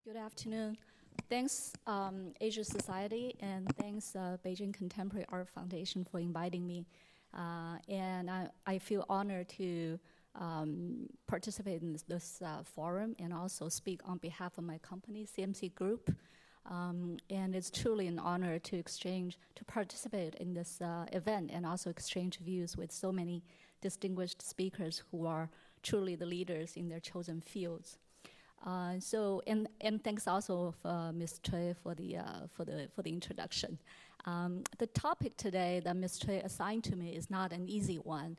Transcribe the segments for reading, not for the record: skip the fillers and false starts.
Good afternoon. Thanks, Asia Society, and thanks, Beijing Contemporary Art Foundation for inviting me. And I feel honored to participate in this forum and also speak on behalf of my company, CMC Group. And it's truly an honor to participate in this event and also exchange views with so many distinguished speakers who are truly the leaders in their chosen fields. And thanks also Ms. Cui for the introduction. The topic today that Ms. Cui assigned to me is not an easy one: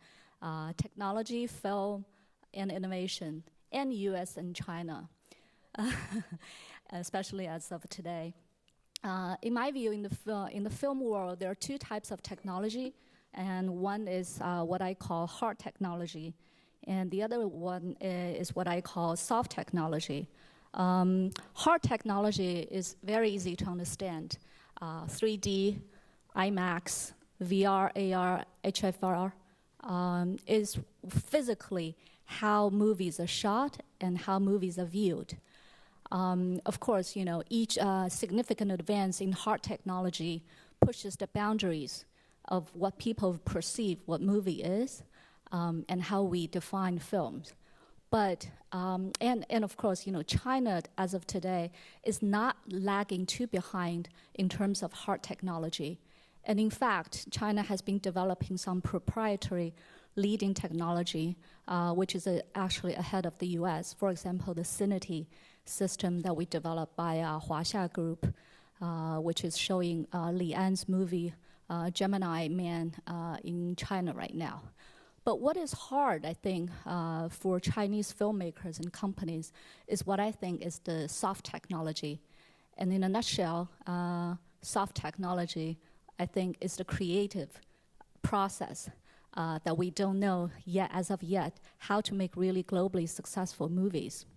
technology, film, and innovation, and U.S. and China, especially as of today. In my view, in the film world, there are two types of technology, and one is what I call hard technology, and the other one is what I call soft technology. Hard technology is very easy to understand. 3D, IMAX, VR, AR, HFR is physically how movies are shot and how movies are viewed. Of course, each significant advance in hard technology pushes the boundaries of what people perceive what movie is. And how we define films. But, and of course, China, as of today, is not lagging too behind in terms of hard technology. And in fact, China has been developing some proprietary leading technology, which is actually ahead of the U.S. For example, the Cinity system that we developed by Huaxia Group, which is showing Li An's movie, Gemini Man, in China right now. But what is hard, I think, for Chinese filmmakers and companies is what I think is the soft technology. And in a nutshell, soft technology, I think, is the creative process that we don't know yet, as of yet, how to make really globally successful movies,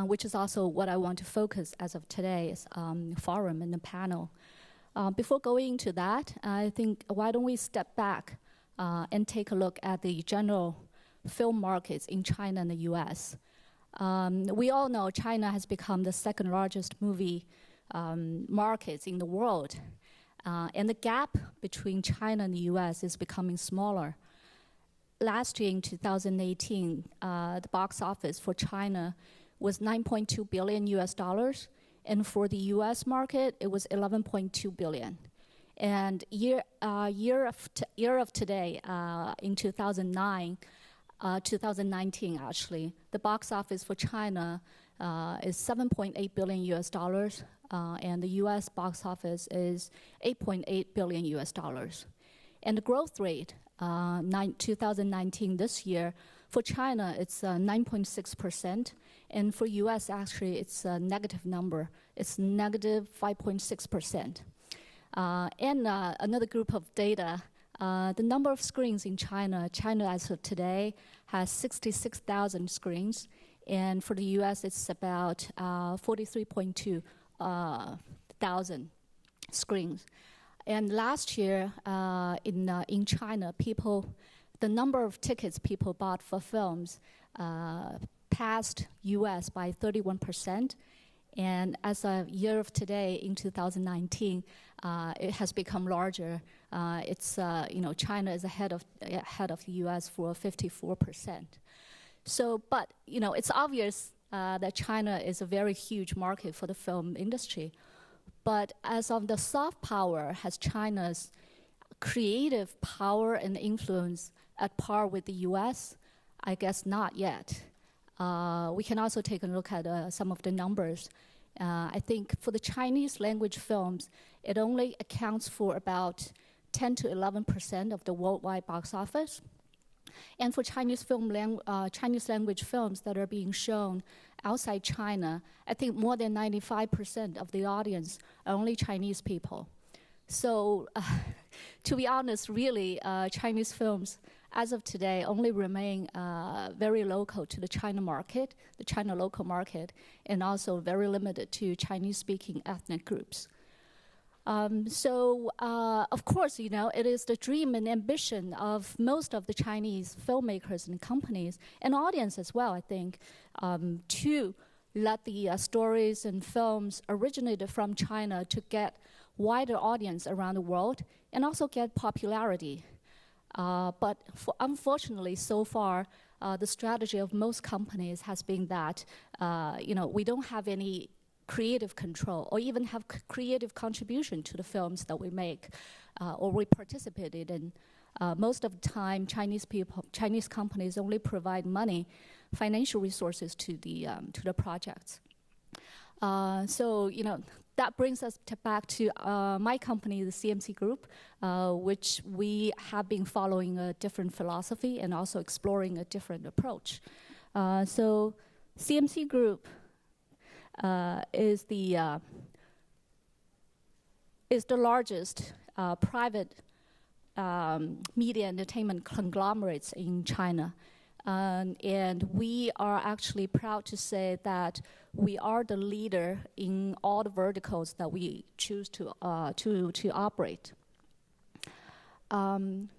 which is also what I want to focus as of today's forum and the panel. Before going into that, I think, why don't we step back and take a look at the general film markets in China and the U.S. We all know China has become the second largest movie markets in the world. And the gap between China and the U.S. is becoming smaller. Last year in 2018, the box office for China was $9.2 billion US, and for the U.S. market, it was $11.2 billion. And year of today, in 2019 actually, the box office for China is $7.8 billion US, and the US box office is $8.8 billion US. And the growth rate, 2019 this year, for China it's 9.6%, and for US actually it's a negative number. It's negative 5.6%. And another group of data, the number of screens in China as of today has 66,000 screens, and for the US it's about 43.2 thousand screens. And last year in China, the number of tickets people bought for films passed US by 31%. And as of year of today, in 2019, it has become larger. China is ahead of the U.S. for 54%. So, but it's obvious that China is a very huge market for the film industry. But as of the soft power, has China's creative power and influence at par with the U.S.? I guess not yet. We can also take a look at some of the numbers. I think for the Chinese language films, it only accounts for about 10 to 11% of the worldwide box office. And for Chinese language films that are being shown outside China, I think more than 95% of the audience are only Chinese people. So to be honest, really, Chinese films as of today only remain very local to the China market, the China local market, and also very limited to Chinese-speaking ethnic groups. Of course, it is the dream and ambition of most of the Chinese filmmakers and companies, and audience as well, I think, to let the stories and films originated from China to get wider audience around the world and also get popularity. But unfortunately, so far, the strategy of most companies has been that we don't have any creative control or even have creative contribution to the films that we make or we participated in. Most of the time, Chinese companies only provide money, financial resources to the projects. So that brings us back to my company, the CMC Group, which we have been following a different philosophy and also exploring a different approach. So CMC Group is the largest private media entertainment conglomerates in China. And we are actually proud to say that we are the leader in all the verticals that we choose to operate. Some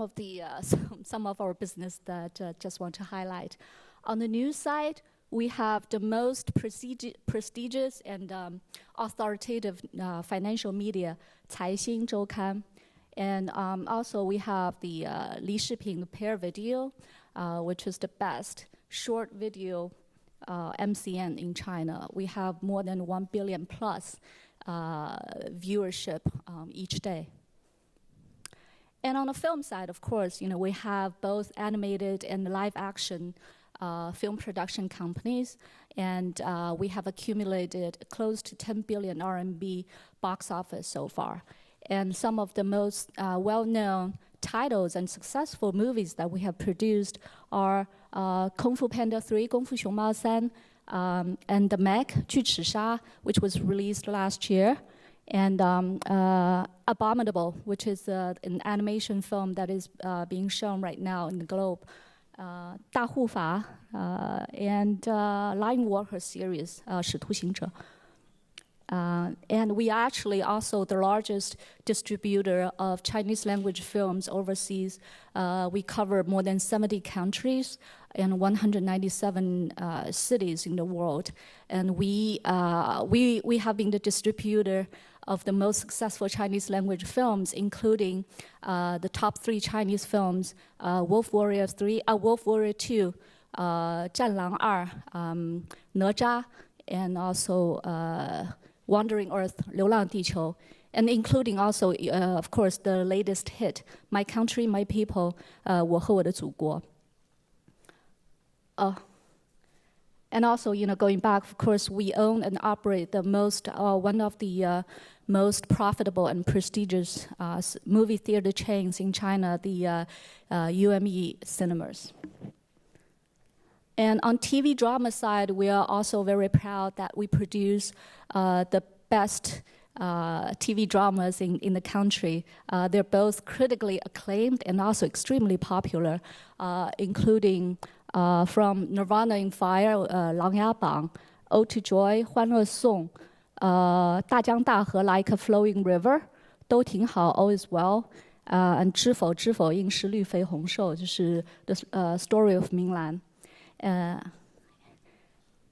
of our business that just want to highlight. On the news side, we have the most prestigious and authoritative financial media, 财新周刊. And also we have the Li Shiping Pair Video, which is the best short video MCN in China. We have more than 1 billion plus viewership each day. And on the film side, of course, we have both animated and live action film production companies, and we have accumulated close to 10 billion RMB box office so far. And some of the most well-known titles and successful movies that we have produced are Kung Fu Panda 3, 功夫熊猫3, and The Meg, 巨齿鲨, which was released last year, and Abominable, which is an animation film that is being shown right now in the globe, 大护法, and Line Walker series, 使徒行者. And we are actually also the largest distributor of Chinese language films overseas. We cover more than 70 countries and 197 cities in the world. And we have been the distributor of the most successful Chinese language films, including the top 3 Chinese films, Wolf Warrior 2, 战狼2, 哪吒, and also Wandering Earth, 流浪地球, and including also, of course, the latest hit, My Country, My People, 我和我的祖国. And also, going back, of course, we own and operate the one of the most profitable and prestigious movie theater chains in China, the UME cinemas. And on TV drama side, we are also very proud that we produce the best TV dramas in the country. They're both critically acclaimed and also extremely popular, including from Nirvana in Fire, 琅琊榜, Ode to Joy, 欢乐颂, 大江大河 Like a Flowing River, 都挺好 All is Well, and 知否知否应是绿肥红瘦, 就是 the story of Minglan.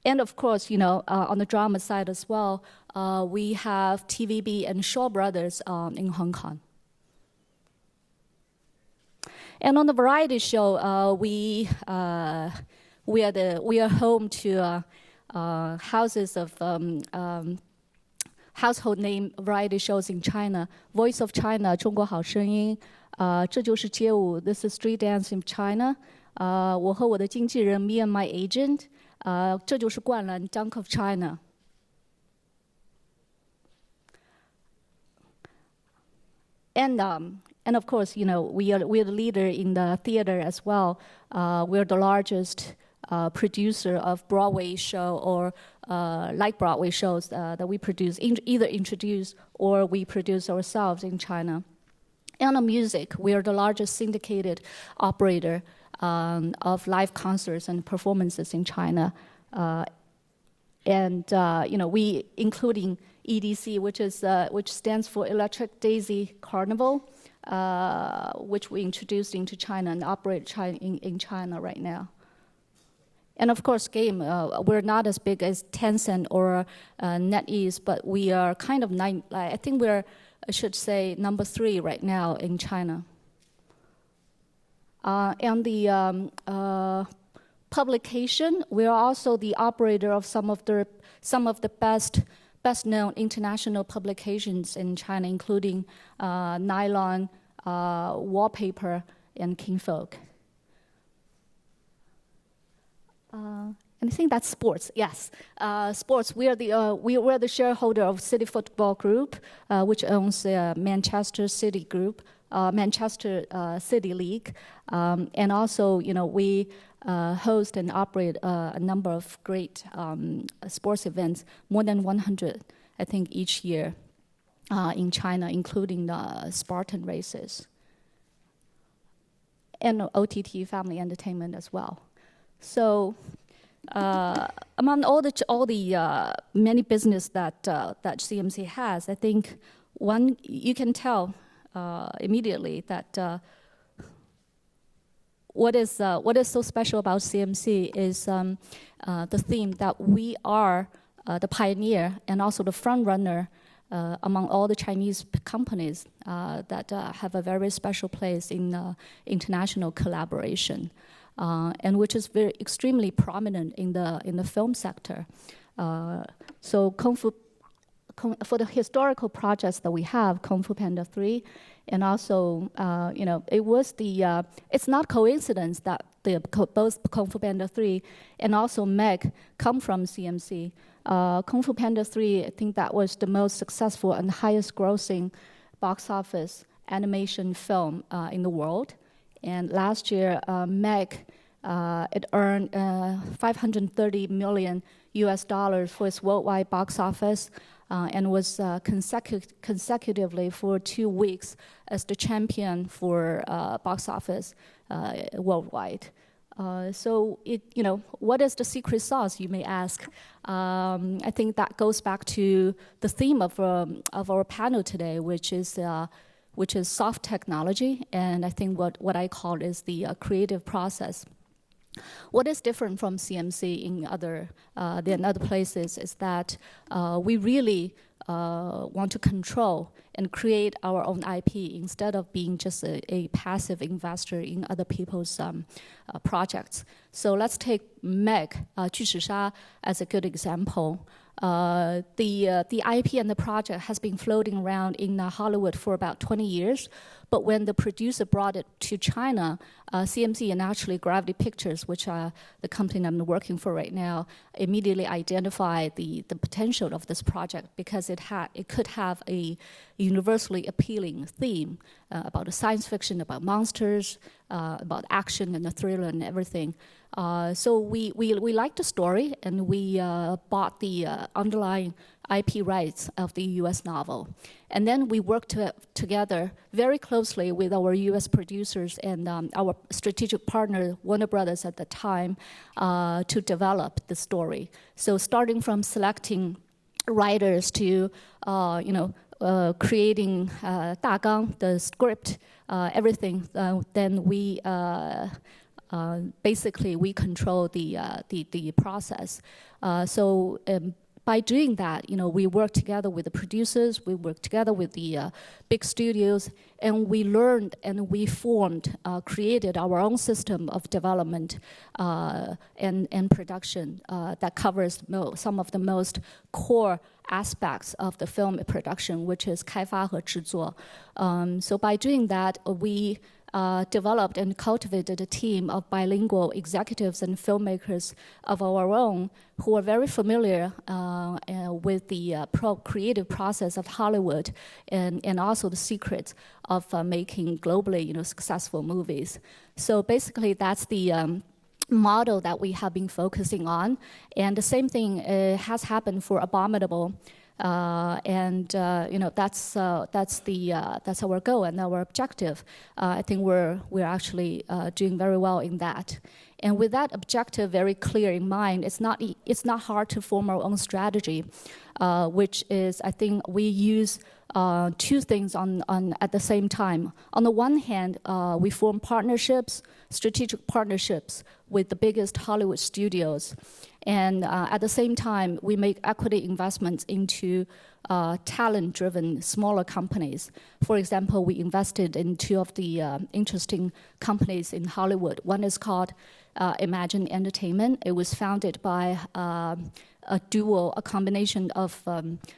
And of course, on the drama side as well, we have TVB and Shaw Brothers in Hong Kong. And on the variety show, we are home to houses of household name variety shows in China. Voice of China, 中国好声音, 这就是街舞, This is Street Dance in China. 我和我的经纪人 Me and My Agent, 这就是灌篮 Dunk of China. And of course, we are the leader in the theater as well. We're the largest producer of Broadway show or like Broadway shows that we produce, either introduce or we produce ourselves in China. And on music, we are the largest syndicated operator of live concerts and performances in China. And we, including EDC, which stands for Electric Daisy Carnival, which we introduced into China and operate in China right now. And of course, game, we're not as big as Tencent or NetEase, but we are kind of, I think we're, I should say, number 3 right now in China. And the publication, we are also the operator of some of the best known international publications in China, including Nylon, Wallpaper, and Kinfolk. And I think that's sports. Yes, sports. We are the shareholder of City Football Group, which owns Manchester City Group, Manchester City League, and also we host and operate a number of great sports events, more than 100, I think, each year in China, including the Spartan races and OTT family entertainment as well. So among all the many business that CMC has, I think one you can tell immediately that what is so special about CMC is the theme that we are the pioneer and also the front runner among all the Chinese companies that have a very special place in international collaboration. And which is extremely prominent in the film sector. So Kung Fu, for the historical projects that we have, Kung Fu Panda 3, and also it was it's not coincidence that both Kung Fu Panda 3 and also Meg come from CMC. Kung Fu Panda 3, I think that was the most successful and highest grossing box office animation film in the world. And last year, Meg, it earned $530 million for its worldwide box office, and was consecutively for 2 weeks as the champion for box office worldwide. So what is the secret sauce, you may ask? I think that goes back to the theme of our panel today, which is soft technology, and I think what I call is the creative process. What is different from CMC than other places is that we really want to control and create our own IP instead of being just a passive investor in other people's projects. So let's take Meg, 巨齿鲨, as a good example. The IP and the project has been floating around in Hollywood for about 20 years, but when the producer brought it to China, CMC and actually Gravity Pictures, which are the company I'm working for right now, immediately identified the potential of this project because it could have a universally appealing theme about science fiction, about monsters, about action and the thriller and everything. So we liked the story, and we bought the underlying IP rights of the U.S. novel. And then we worked together very closely with our U.S. producers and our strategic partner, Warner Brothers at the time, to develop the story. So starting from selecting writers to, creating 大纲, the script, everything, then we basically we control the process. So by doing that, we work together with the producers, we work together with the big studios, and we learned and we created our own system of development and production that covers some of the most core aspects of the film production, which is 开发和制作. So by doing that, we developed and cultivated a team of bilingual executives and filmmakers of our own who are very familiar with the creative process of Hollywood and also the secrets of making globally successful movies. So basically that's the model that we have been focusing on, and the same thing has happened for Abominable. That's our goal and our objective. I think we're actually doing very well in that. And with that objective very clear in mind, it's not hard to form our own strategy. which is, I think we use two things at the same time. On the one hand, we form strategic partnerships with the biggest Hollywood studios. And at the same time, we make equity investments into talent-driven smaller companies. For example, we invested in two of the interesting companies in Hollywood. One is called Imagine Entertainment. It was founded by a duo, a combination of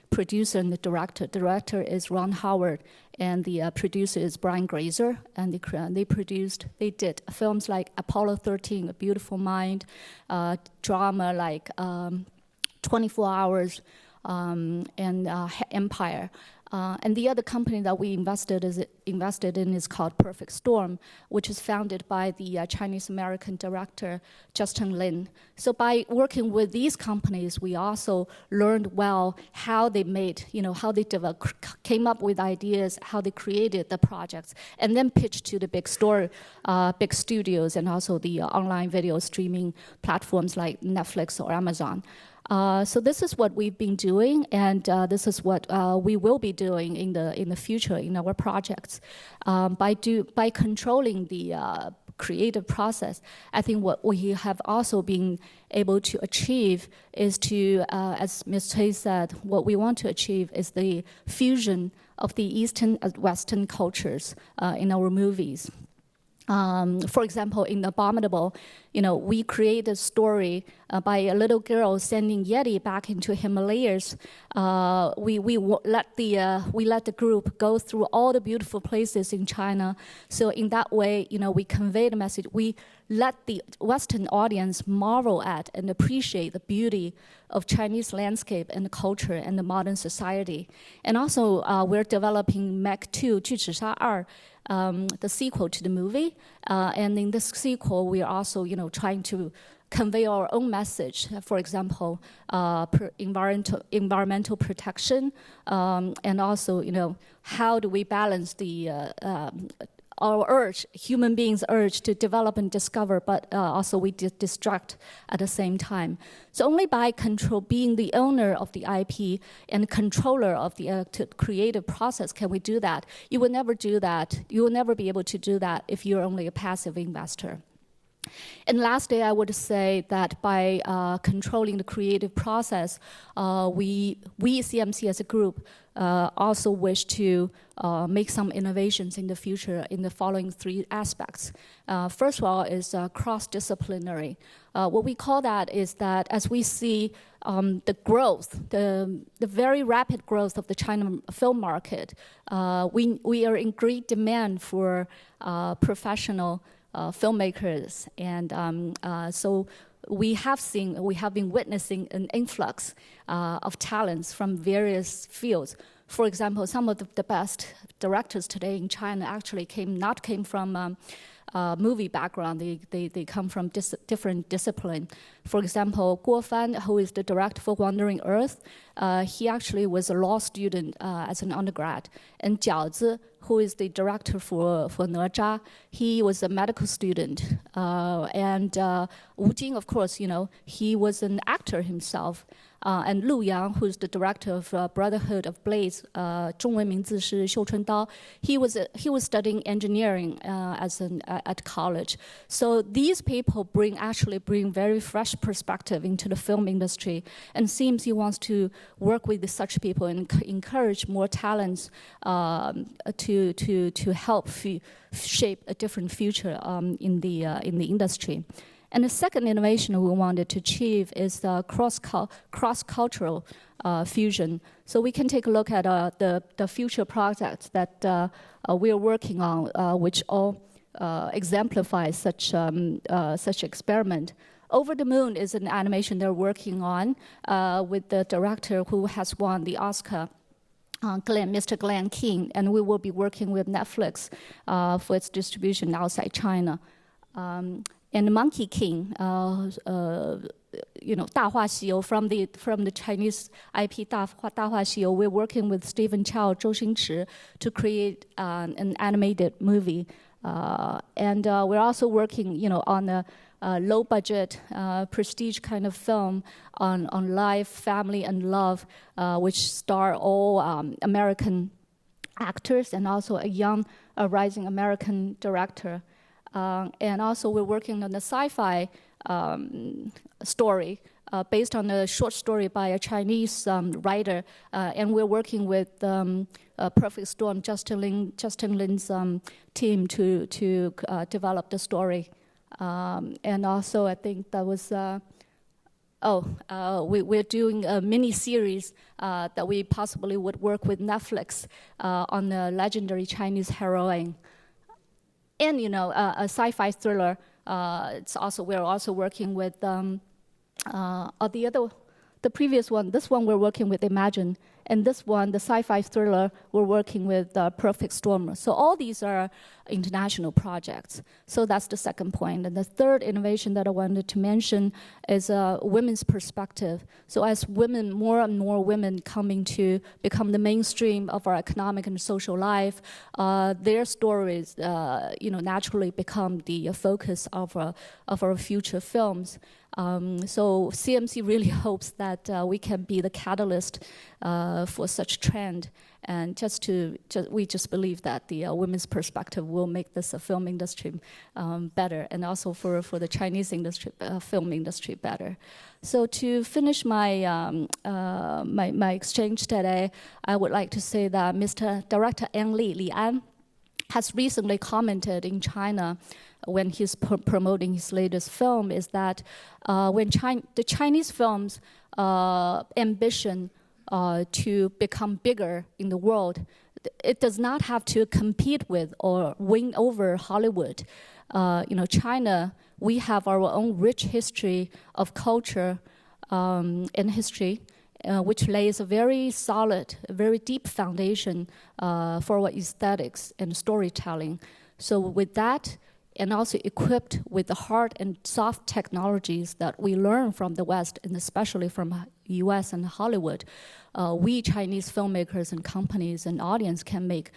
producer and the director. The director is Ron Howard, and the producer is Brian Grazer. And they did films like Apollo 13, A Beautiful Mind, drama like 24 Hours, and Empire. And the other company that we invested in is called Perfect Storm, which is founded by the Chinese-American director, Justin Lin. So by working with these companies, we also learned well how they made, how they came up with ideas, how they created the projects, and then pitched to the big studios and also the online video streaming platforms like Netflix or Amazon. So this is what we've been doing, and this is what we will be doing in the future in our projects. By controlling the creative process, I think what we have also been able to achieve is to, as Ms. Cui said, what we want to achieve is the fusion of the Eastern and Western cultures in our movies. For example, in Abominable, we create a story by a little girl sending Yeti back into Himalayas. We let the group go through all the beautiful places in China. So in that way, we convey the message. We let the Western audience marvel at and appreciate the beauty of Chinese landscape and culture and the modern society. And also, we're developing Meg 2, 巨齿鲨2, the sequel to the movie. And in this sequel, we are also, trying to convey our own message. For example, environmental protection, and also, how do we balance our urge, human beings' urge to develop and discover, but also we distract at the same time. So only by being the owner of the IP and controller of the creative process can we do that. You will never do that. You will never be able to do that if you're only a passive investor. And lastly, I would say that by controlling the creative process, we CMC as a group also wish to make some innovations in the future in the following three aspects. First of all is cross-disciplinary. What we call that is that as we see the growth, the very rapid growth of the China film market, we are in great demand for professional filmmakers, and so we have been witnessing an influx of talents from various fields. For example, some of the best directors today in China actually came from movie background. They come from different discipline. For example, Guo Fan, who is the director for Wandering Earth, he actually was a law student as an undergrad. And Jiao Zi, who is the director for哪吒, he was a medical student. And Wu Jing, of course, he was an actor himself. And Lu Yang, who's the director of Brotherhood of Blades, 中文名字是绣春刀, he was studying engineering at college. So these people actually bring very fresh perspective into the film industry, and CMC wants to work with such people and encourage more talents to help shape a different future in the industry. And the second innovation we wanted to achieve is the cross-cultural fusion. So we can take a look at the future projects that we are working on, which all exemplify such experiment. Over the Moon is an animation they're working on with the director who has won the Oscar, Mr. Glenn King, and we will be working with Netflix for its distribution outside China. And Monkey King, 大话西游 from the Chinese IP 大话西游, we're working with Stephen Chow, Zhou Xingchi to create an animated movie. And we're also working, on low budget, prestige kind of film on life, family, and love, which star all American actors and also a young rising American director. And also we're working on a sci-fi story based on a short story by a Chinese writer. And we're working with Perfect Storm, Justin Lin's team to develop the story. And also I think that was, we're doing a mini-series that we possibly would work with Netflix on the legendary Chinese heroine. And, you know, a sci-fi thriller. We're also working with the previous one. This one we're working with Imagine, and this one, the sci-fi thriller, we're working with Perfect Storm. So all these are international projects. So that's the second point. And the third innovation that I wanted to mention is women's perspective. So as women, more and more women coming to become the mainstream of our economic and social life, their stories, naturally become the focus of our future films. So CMC really hopes that we can be the catalyst for such trend, and we just believe that the women's perspective will make this film industry better, and also for the Chinese industry, film industry better. So to finish my my exchange today, I would like to say that Mr. Director Li An, has recently commented in China when he's promoting his latest film, is that when the Chinese film's ambition to become bigger in the world, it does not have to compete with or win over Hollywood. China, we have our own rich history of culture and history, which lays a very solid, very deep foundation for our aesthetics and storytelling. So with that, and also equipped with the hard and soft technologies that we learn from the West, and especially from U.S. and Hollywood, we Chinese filmmakers and companies and audience can make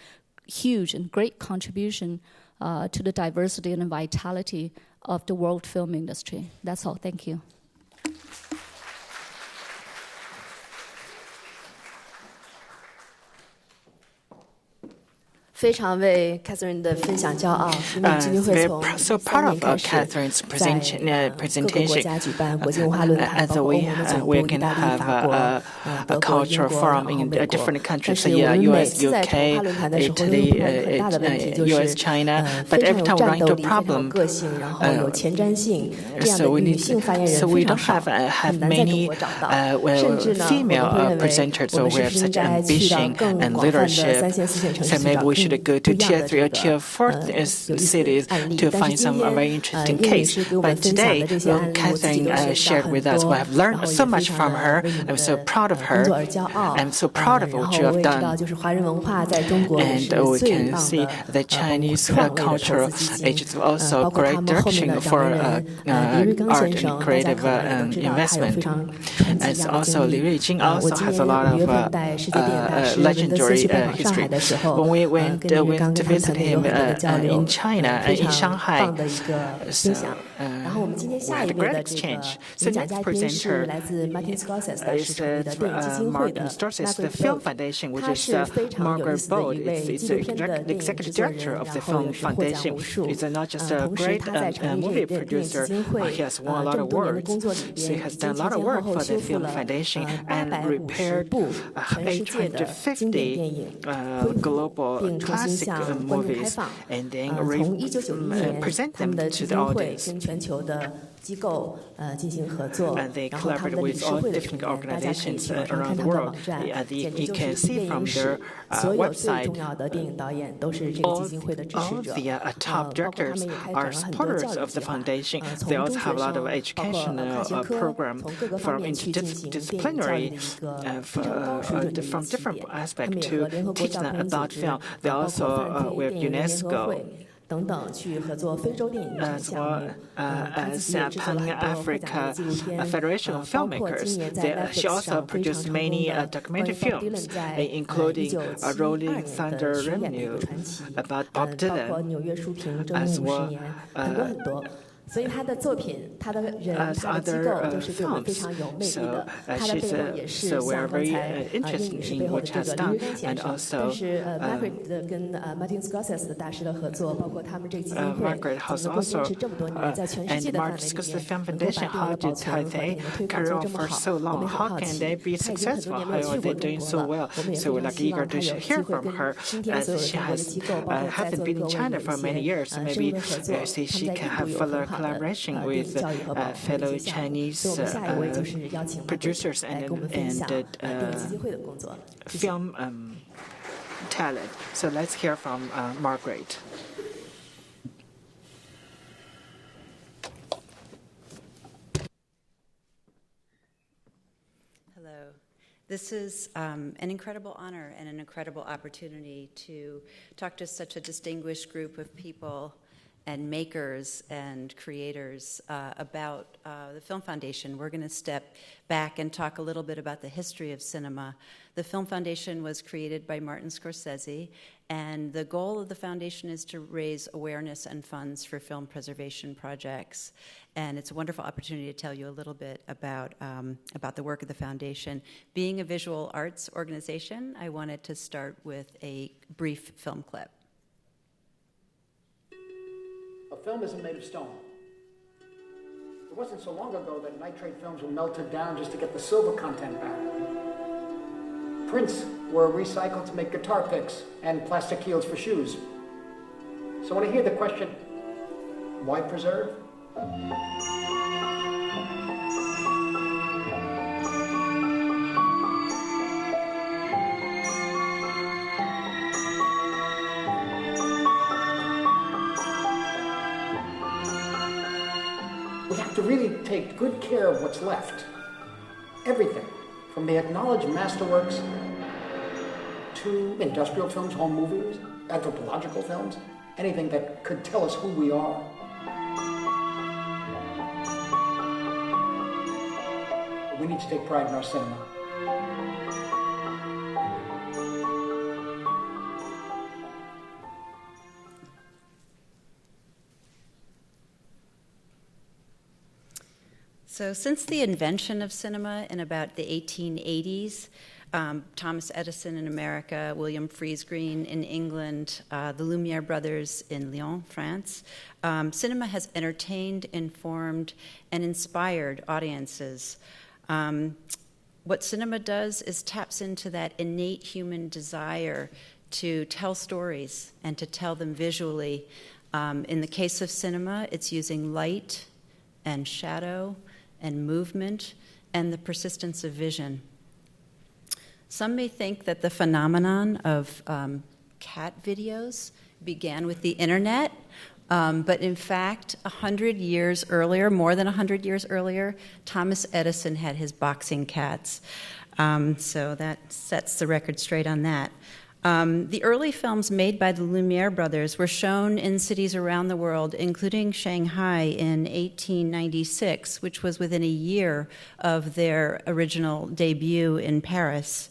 huge and great contribution to the diversity and vitality of the world film industry. That's all. Thank you.非常为 Catherine 的分享骄傲，因为基金会从3年开始在各个国家举办国际文化论坛，包括欧盟的总部、意大利、法国、德国、英国，然后美国。但是我们每次在筹划论坛的时候，都有碰到一个很大的问题，就是非常有战斗力、非常有个性，然后有前瞻性，这样的女性发言人非常少，很难在中国找到。甚至呢，我们会认为我们是不是应该去到更广泛的3线、4线城市去找。go to tier 3 or tier 4 cities to find some very interesting case. But today, Catherine shared with us, we have learned so much from her. I'm so proud of her. I'm so proud of what you have done. And we can see the Chinese culture is also a great direction for art and creative investment. And also Li Ruijing also has a lot of legendary history. When we went to visit him in China, in Shanghai, we had a great exchange. So next presenter is Martin Scorsese, the Film Foundation, which is Margaret Bold. It's the executive director of the Film Foundation. He's not just a great movie producer, he has won a lot of awards. So he has done a lot of work for the Film Foundation and prepared 850 global classic movies and then present them to the audience. And they collaborate with all different organizations around the world. You can see from their website, all the top directors are supporters of the foundation. They also have a lot of educational program from interdisciplinary, from different aspects to teach them about film. They also with UNESCO. As well as Pan-Africa Federation of Filmmakers. She also produced many documentary films, including Rolling Thunder Revenue about Bob Dylan, as well 所以他的作品，他的人，他的机构都是对我们非常有魅力的。他的背后也是像刚才英女士背后的这个李瑞刚先生，但是Margaret 跟Martin Scorsese 的大师的合作，包括他们这个基金会怎么能够坚持这么多年，在全世界的范围里面能够把这样的保存和电影的推广做这么好，我们很好奇。他已经很多年没有去过中国了，我们也非常希望他有机会跟今天所有这样的机构，包括在座各位的一些深入的合作，他们在印度有很好的 collaboration with fellow Chinese producers and film talent. So let's hear from Margaret. Hello. This is an incredible honor and an incredible opportunity to talk to such a distinguished group of people and makers and creators about the Film Foundation. We're going to step back and talk a little bit about the history of cinema. The Film Foundation was created by Martin Scorsese, and the goal of the foundation is to raise awareness and funds for film preservation projects. And it's a wonderful opportunity to tell you a little bit about the work of the foundation. Being a visual arts organization, I wanted to start with a brief film clip. A film isn't made of stone. It wasn't so long ago that nitrate films were melted down just to get the silver content back. Prints were recycled to make guitar picks and plastic heels for shoes. So when I hear the question, why preserve? We have to really take good care of what's left. Everything, from the acknowledged masterworks to industrial films, home movies, anthropological films, anything that could tell us who we are. We need to take pride in our cinema. So since the invention of cinema in about the 1880s, Thomas Edison in America, William Friese-Greene in England, the Lumiere brothers in Lyon, France, cinema has entertained, informed, and inspired audiences. What cinema does is taps into that innate human desire to tell stories and to tell them visually. In the case of cinema, it's using light and shadow and movement and the persistence of vision. Some may think that the phenomenon of cat videos began with the internet, but in fact, 100 years earlier, more than 100 years earlier, Thomas Edison had his boxing cats. So that sets the record straight on that. The early films made by the Lumiere brothers were shown in cities around the world, including Shanghai in 1896, which was within a year of their original debut in Paris.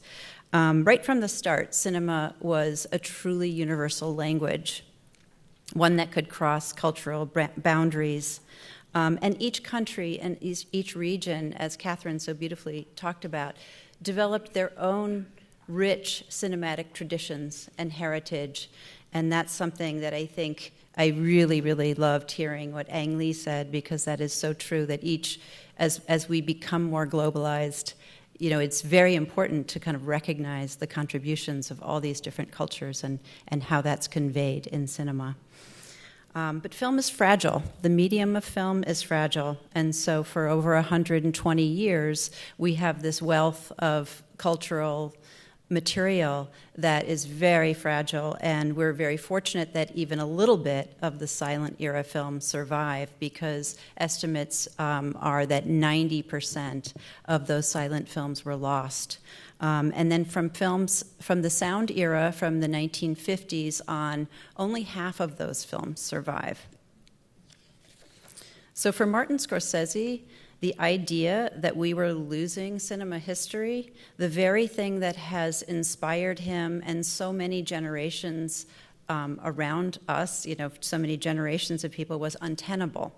Right from the start, cinema was a truly universal language, one that could cross cultural boundaries. And each country and each region, as Catherine so beautifully talked about, developed their own rich cinematic traditions and heritage, and that's something that I think I really, really loved hearing what Ang Lee said, because that is so true, that each, as we become more globalized, you know, it's very important to kind of recognize the contributions of all these different cultures and how that's conveyed in cinema. But film is fragile. The medium of film is fragile, and so for over 120 years, we have this wealth of cultural material that is very fragile, and we're very fortunate that even a little bit of the silent era film survive, because estimates are that 90% of those silent films were lost. And then from films from the sound era, from the 1950s on, only half of those films survive. So for Martin Scorsese, the idea that we were losing cinema history, the very thing that has inspired him and so many generations around us, you know, so many generations of people, was untenable.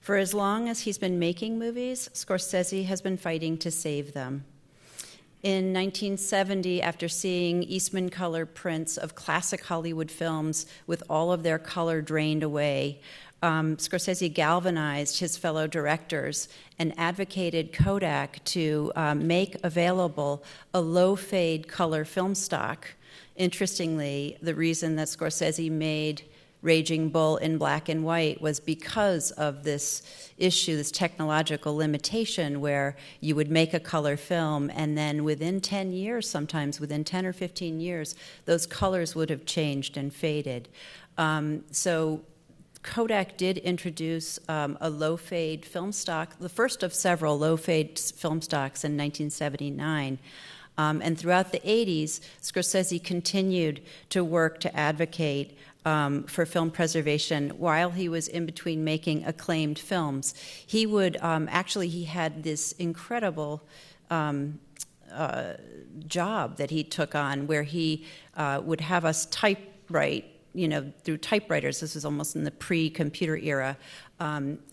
For as long as he's been making movies, Scorsese has been fighting to save them. In 1970, after seeing Eastman color prints of classic Hollywood films with all of their color drained away, Scorsese galvanized his fellow directors and advocated Kodak to make available a low-fade color film stock. Interestingly, the reason that Scorsese made Raging Bull in black and white was because of this issue, this technological limitation where you would make a color film and then within 10 years, sometimes within 10 or 15 years, those colors would have changed and faded. So Kodak did introduce a low-fade film stock, the first of several low-fade film stocks in 1979. And throughout the 80s, Scorsese continued to work to advocate for film preservation while he was in between making acclaimed films. He would, actually, he had this incredible job that he took on where he would have us typewrite, through typewriters. This was almost in the pre-computer era,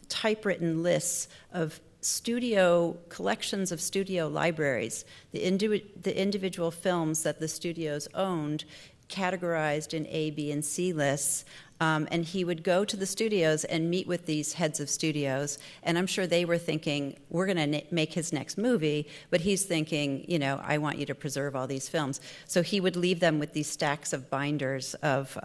typewritten lists of collections of studio libraries, the individual films that the studios owned, categorized in A, B, and C lists, and he would go to the studios and meet with these heads of studios, and I'm sure they were thinking, we're going to make his next movie, but he's thinking, I want you to preserve all these films. So he would leave them with these stacks of binders of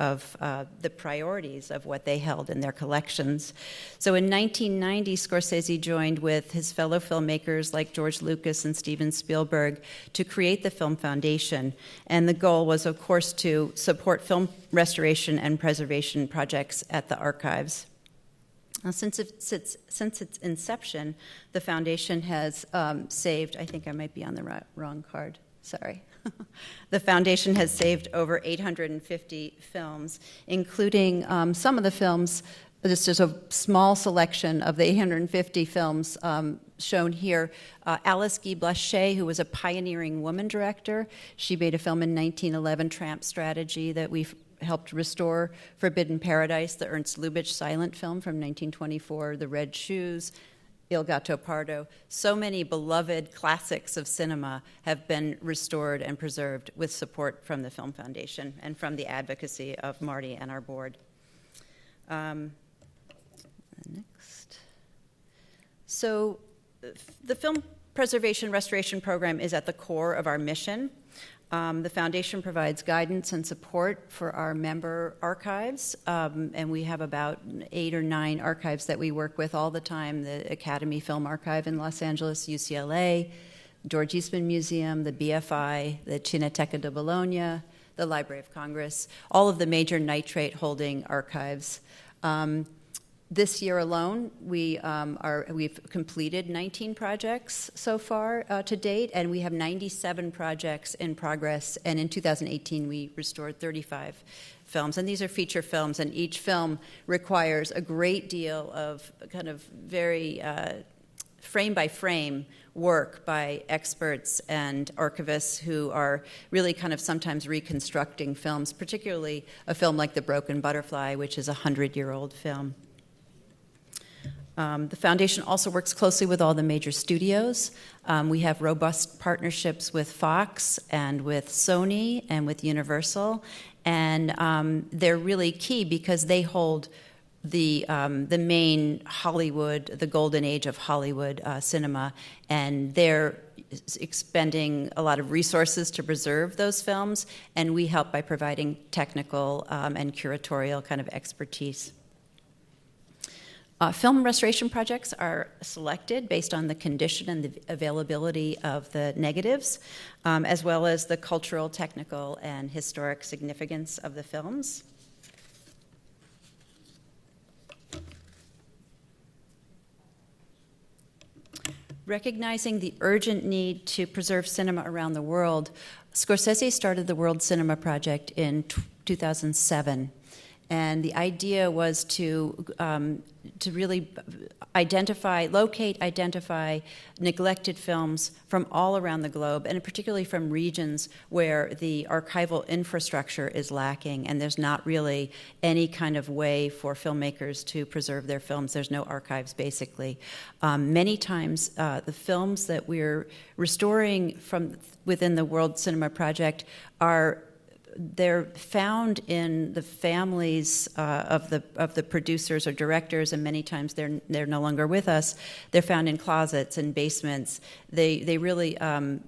the priorities of what they held in their collections. So in 1990, Scorsese joined with his fellow filmmakers like George Lucas and Steven Spielberg to create the Film Foundation, and the goal was, of course, to support film restoration and preservation projects at the archives. Now, since its inception, the foundation has saved, I think I might be on the wrong card, sorry. The foundation has saved over 850 films, including some of the films. This is a small selection of the 850 films shown here. Alice Guy Blanchet, who was a pioneering woman director, she made a film in 1911, Tramp Strategy, that we've helped restore. Forbidden Paradise, the Ernst Lubitsch silent film from 1924, The Red Shoes, Il Gattopardo. So many beloved classics of cinema have been restored and preserved with support from the Film Foundation and from the advocacy of Marty and our board. Next. So the Film Preservation Restoration Program is at the core of our mission. The foundation provides guidance and support for our member archives, and we have about 8 or 9 archives that we work with all the time: the Academy Film Archive in Los Angeles, UCLA, George Eastman Museum, the BFI, the Cineteca di Bologna, the Library of Congress, all of the major nitrate holding archives. This year alone, we've completed 19 projects so far to date, and we have 97 projects in progress. And in 2018, we restored 35 films. And these are feature films, and each film requires a great deal of kind of very frame-by-frame work by experts and archivists who are really kind of sometimes reconstructing films, particularly a film like The Broken Butterfly, which is a 100-year-old film. The foundation also works closely with all the major studios. We have robust partnerships with Fox and with Sony and with Universal, and they're really key because they hold the main Hollywood, the golden age of Hollywood cinema, and they're expending a lot of resources to preserve those films, and we help by providing technical and curatorial kind of expertise. Film restoration projects are selected based on the condition and the availability of the negatives, as well as the cultural, technical, and historic significance of the films. Recognizing the urgent need to preserve cinema around the world, Scorsese started the World Cinema Project in 2007. And the idea was to really locate, identify neglected films from all around the globe, and particularly from regions where the archival infrastructure is lacking, and there's not really any kind of way for filmmakers to preserve their films. There's no archives, basically. Many times, the films that we're restoring from within the World Cinema Project they're found in the families of the producers or directors, and many times they're no longer with us. They're found in closets and basements. They really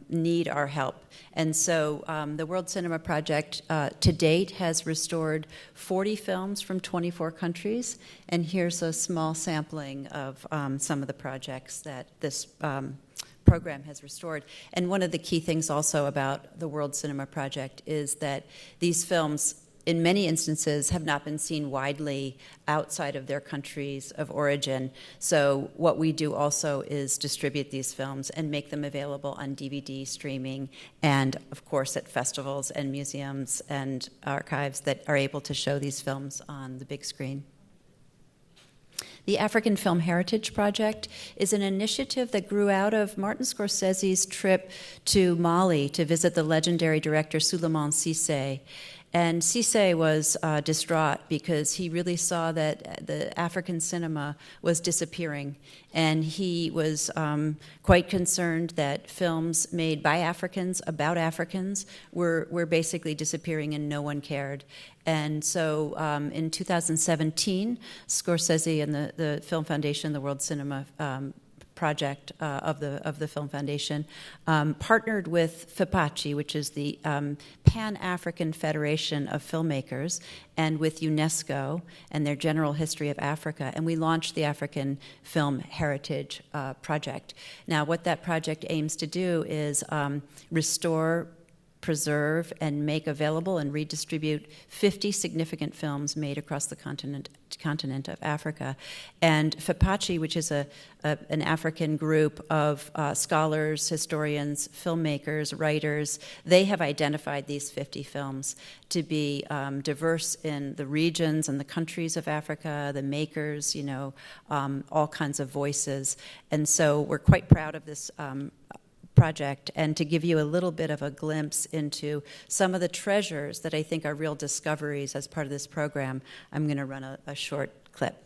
need our help. And so the World Cinema Project to date has restored 40 films from 24 countries, and here's a small sampling of some of the projects that this program has restored. And one of the key things also about the World Cinema Project is that these films, in many instances, have not been seen widely outside of their countries of origin. So what we do also is distribute these films and make them available on DVD streaming, and of course at festivals and museums and archives that are able to show these films on the big screen. The African Film Heritage Project is an initiative that grew out of Martin Scorsese's trip to Mali to visit the legendary director Souleymane Cissé. And Cissé was distraught because he really saw that the African cinema was disappearing. And he was quite concerned that films made by Africans about Africans were basically disappearing and no one cared. And so in 2017, Scorsese and the Film Foundation, the World Cinema Project of the Film Foundation, partnered with FIPACI, which is the Pan-African Federation of Filmmakers, and with UNESCO and their General History of Africa, and we launched the African Film Heritage Project. Now, what that project aims to do is restore, preserve, and make available and redistribute 50 significant films made across the continent of Africa. And FIPACI, which is an African group of scholars, historians, filmmakers, writers, they have identified these 50 films to be diverse in the regions and the countries of Africa, the makers, all kinds of voices. And so we're quite proud of this project, and to give you a little bit of a glimpse into some of the treasures that I think are real discoveries as part of this program, I'm going to run a short clip.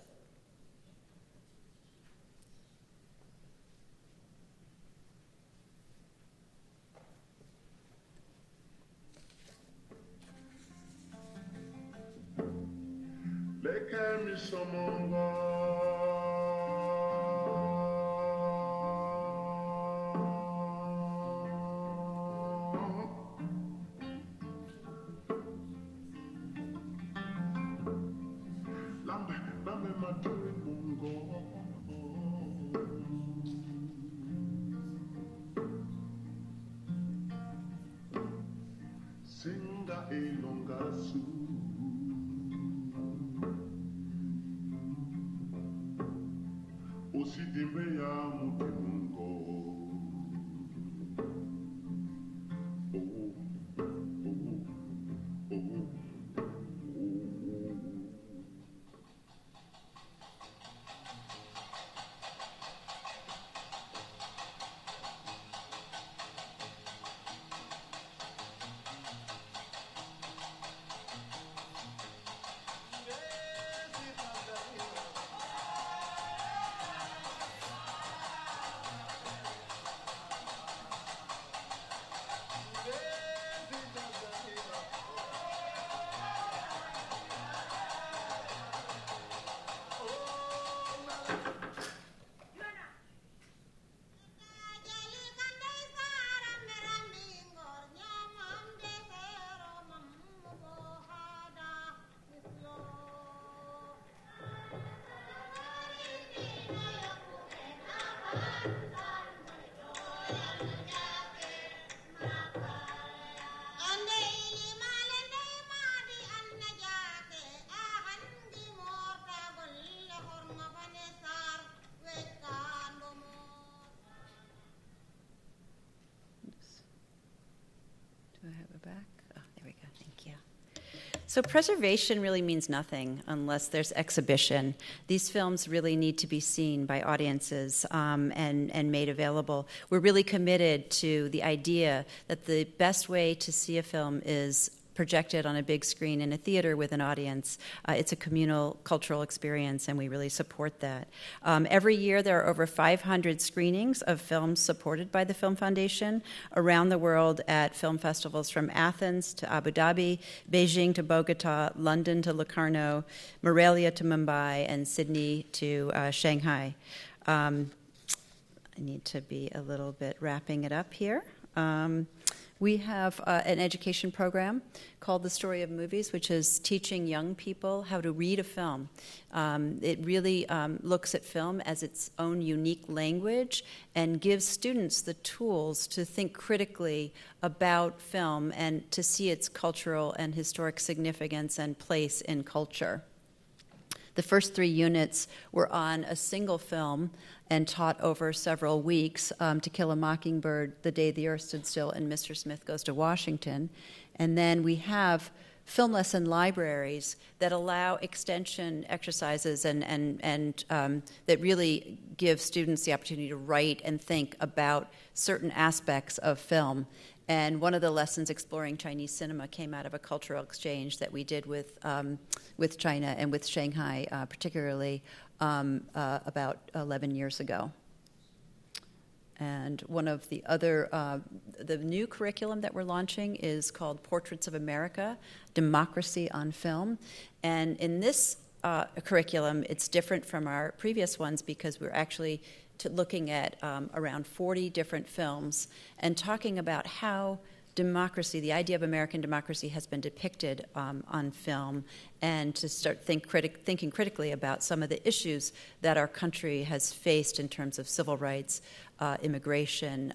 Singa elongasu usidimbe ya mukimungo So preservation really means nothing unless there's exhibition. These films really need to be seen by audiences and made available. We're really committed to the idea that the best way to see a film is projected on a big screen in a theater with an audience. It's a communal cultural experience, and we really support that. Every year, there are over 500 screenings of films supported by the Film Foundation around the world at film festivals from Athens to Abu Dhabi, Beijing to Bogota, London to Locarno, Morelia to Mumbai, and Sydney to Shanghai. I need to be a little bit wrapping it up here. We have an education program called The Story of Movies, which is teaching young people how to read a film. It really looks at film as its own unique language and gives students the tools to think critically about film and to see its cultural and historic significance and place in culture. The first 3 units were on a single film and taught over several weeks, To Kill a Mockingbird, The Day the Earth Stood Still, and Mr. Smith Goes to Washington. And then we have film lesson libraries that allow extension exercises and that really give students the opportunity to write and think about certain aspects of film. And one of the lessons exploring Chinese cinema came out of a cultural exchange that we did with China and with Shanghai, particularly about 11 years ago. And one of the other, the new curriculum that we're launching is called Portraits of America, Democracy on Film. And in this curriculum, it's different from our previous ones because we're actually looking at around 40 different films and talking about how democracy, the idea of American democracy, has been depicted on film, and to start thinking critically about some of the issues that our country has faced in terms of civil rights, immigration,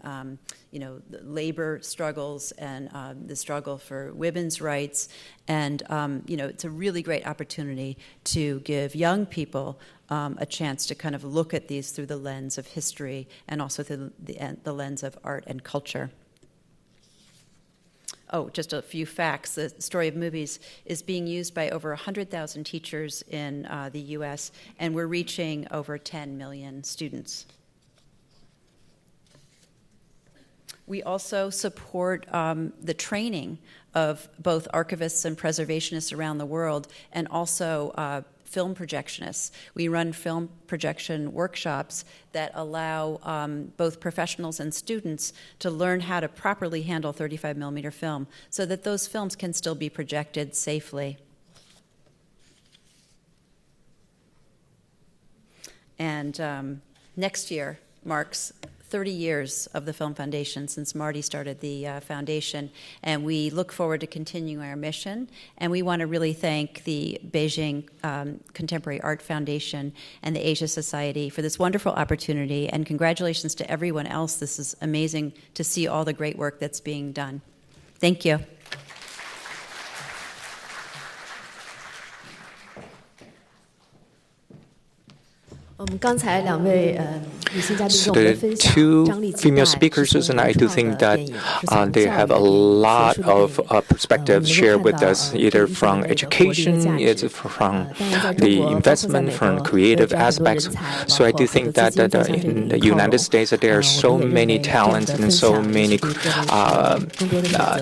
labor struggles, and the struggle for women's rights. And it's a really great opportunity to give young people a chance to kind of look at these through the lens of history and also through the lens of art and culture. Oh, just a few facts. The Story of Movies is being used by over 100,000 teachers in the U.S., and we're reaching over 10 million students. We also support the training of both archivists and preservationists around the world, and also film projectionists. We run film projection workshops that allow both professionals and students to learn how to properly handle 35 millimeter film so that those films can still be projected safely. And next year marks 30 years of the Film Foundation since Marty started the foundation, and we look forward to continuing our mission. And we want to really thank the Beijing Contemporary Art Foundation and the Asia Society for this wonderful opportunity, and congratulations to everyone else. This is amazing to see all the great work that's being done. Thank you. So the two female speakers, and I do think that they have a lot of perspectives shared with us, either from education, either from the investment, from creative aspects. So I do think that in the United States, that there are so many talents and so many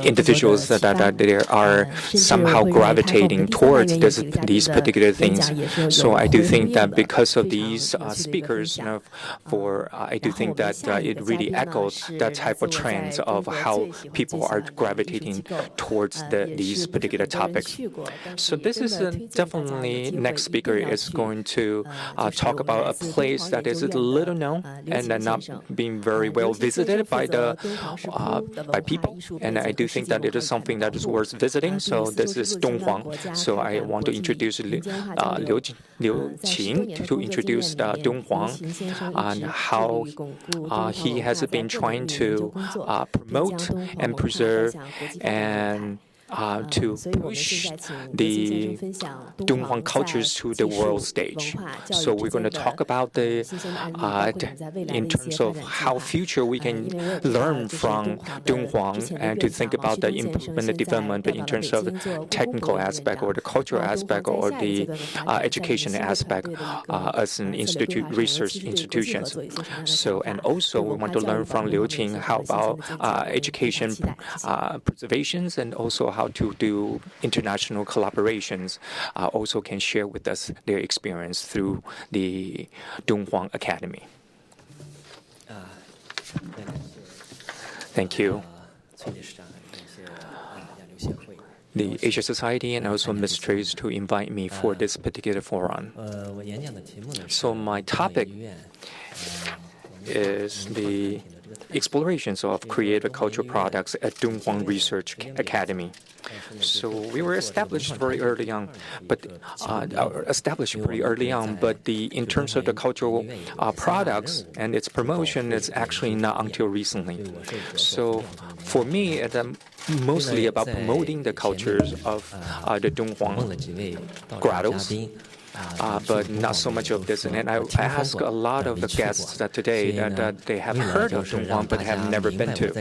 individuals that they are somehow gravitating towards these particular things. So I do think that because of these speakers, I do think that it really echoed that type of trends of how people are gravitating towards these particular topics. So this is definitely, next speaker is going to talk about a place that is little known and not being very well visited by people. And I do think that it is something that is worth visiting. So this is Dunhuang. So I want to introduce Liu Qing to introduce Dunhuang and how he has been trying to promote and preserve and to push the Dunhuang cultures to the world stage. So we're going to talk about in terms of how future we can learn from Dunhuang and to think about the improvement and development in terms of technical aspect or the cultural aspect or the education aspect as an research institutions. So, and also we want to learn from Liu Qing how about education preservations and also how to do international collaborations. Also can share with us their experience through the Dunhuang Academy. Thank you. The Asia Society and also Mysteries to invite me for this particular forum. So my topic is the explorations of creative cultural products at Dunhuang Research Academy. So we were established very early on, but in terms of the cultural products and its promotion, it's actually not until recently. So for me, it's mostly about promoting the cultures of the Dunhuang grottos. But not so much of this. And I ask a lot of the guests today that they have heard of Dunhuang but have never been to.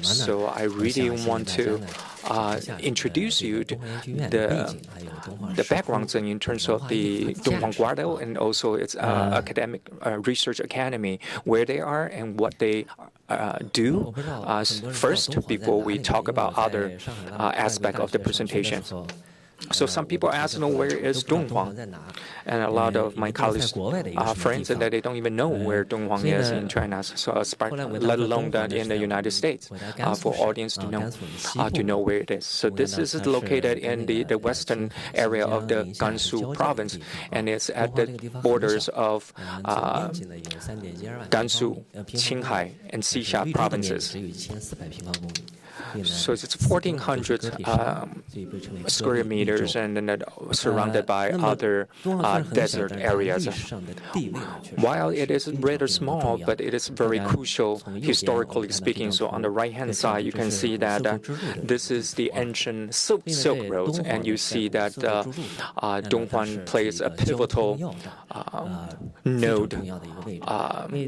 So I really want to introduce you to the backgrounds in terms of the Dunhuang Grotto and also its academic research academy, where they are and what they do first before we talk about other aspects of the presentation. So some people ask, where is Dunhuang? And a lot of my colleagues, friends, that they don't even know where Dunhuang is in China, so let alone that in the United States, for audience to know where it is. So this is located in the western area of the Gansu province, and it's at the borders of Gansu, Qinghai, and Xisha provinces. So it's 1,400 square meters and then surrounded by other desert areas. While it is rather small, but it is very crucial historically speaking. So on the right-hand side, you can see that this is the ancient Silk Road, and you see that Dunhuang plays a pivotal node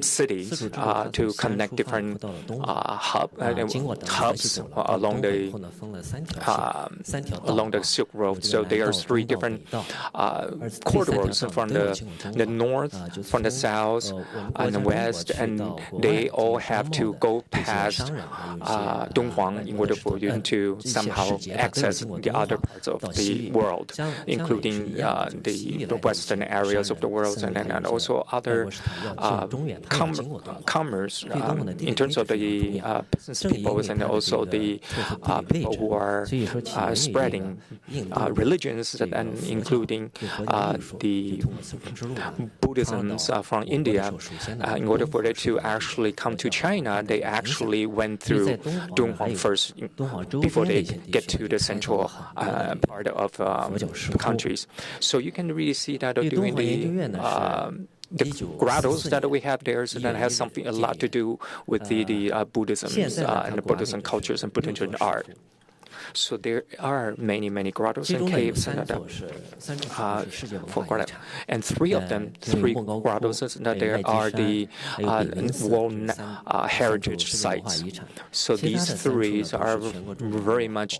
cities to connect different hubs along the Silk Road. So there are three different corridors from the north, from the south, and the west, and they all have to go past Dunhuang in order for you to somehow access the other parts of the world, including the western areas of the world, and also other commerce in terms of the business peoples and also the people who are spreading religions, and including the Buddhism from India. In order for them to actually come to China, they actually went through Dunhuang first before they get to the central part of the countries. So you can really see that during the grottos that we have there, so that has a lot to do with the Buddhism and the Buddhism cultures and Buddhism art. So there are many grottos and caves and and three grottos that there are the World Heritage Sites. So these three are very much,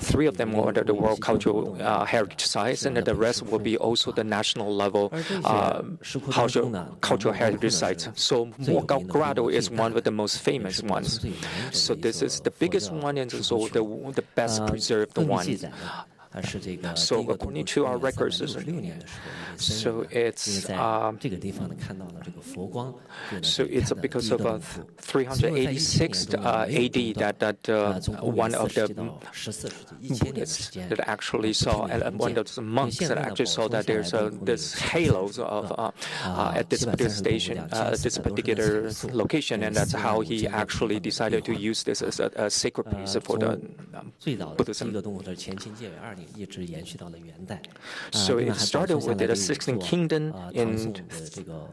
three of them are the World Cultural Heritage Sites, and the rest will be also the national level cultural heritage sites. So Mogao Grotto is one of the most famous ones. So this is the biggest one and also the best preserved one. So according to our records, so it's because of 386 AD that one of the Buddhists that actually saw, and one of the monks that actually saw that there's this halos of at this particular station, this particular location, and that's how he actually decided to use this as a sacred place for the Buddhism. So it started with the 16th Kingdom in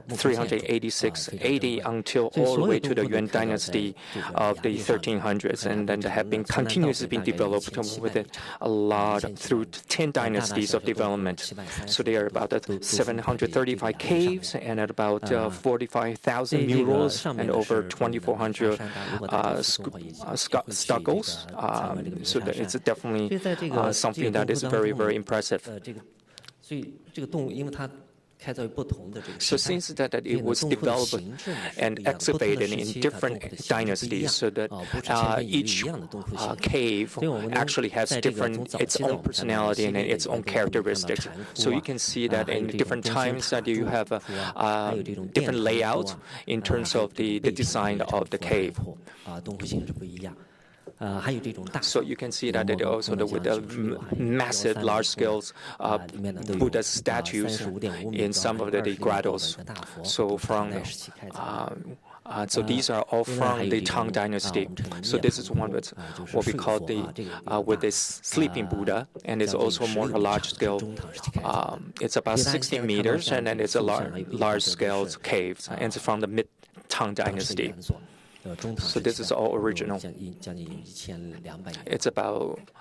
386 AD until all the way to the Yuan Dynasty of the 1300s, and then they have been continuously being developed with it a lot through 10 dynasties of development. So there are about 735 caves and at about 45,000 murals and over 2,400 stuccos. So that it's definitely something that is very, very impressive. So since that it was developed and excavated in different dynasties, so that each cave actually has its own personality and its own characteristics. So you can see that in different times that you have different layout in terms of the design of the cave. So you can see that it also with the massive, large-scale Buddha statues in some of the grottos. So so these are all from the Tang Dynasty. So this is one with what we call with this sleeping Buddha, and it's also more large scale. It's about 60 meters, and then it's a large scale cave, and it's from the mid Tang Dynasty. So this is all original. It's about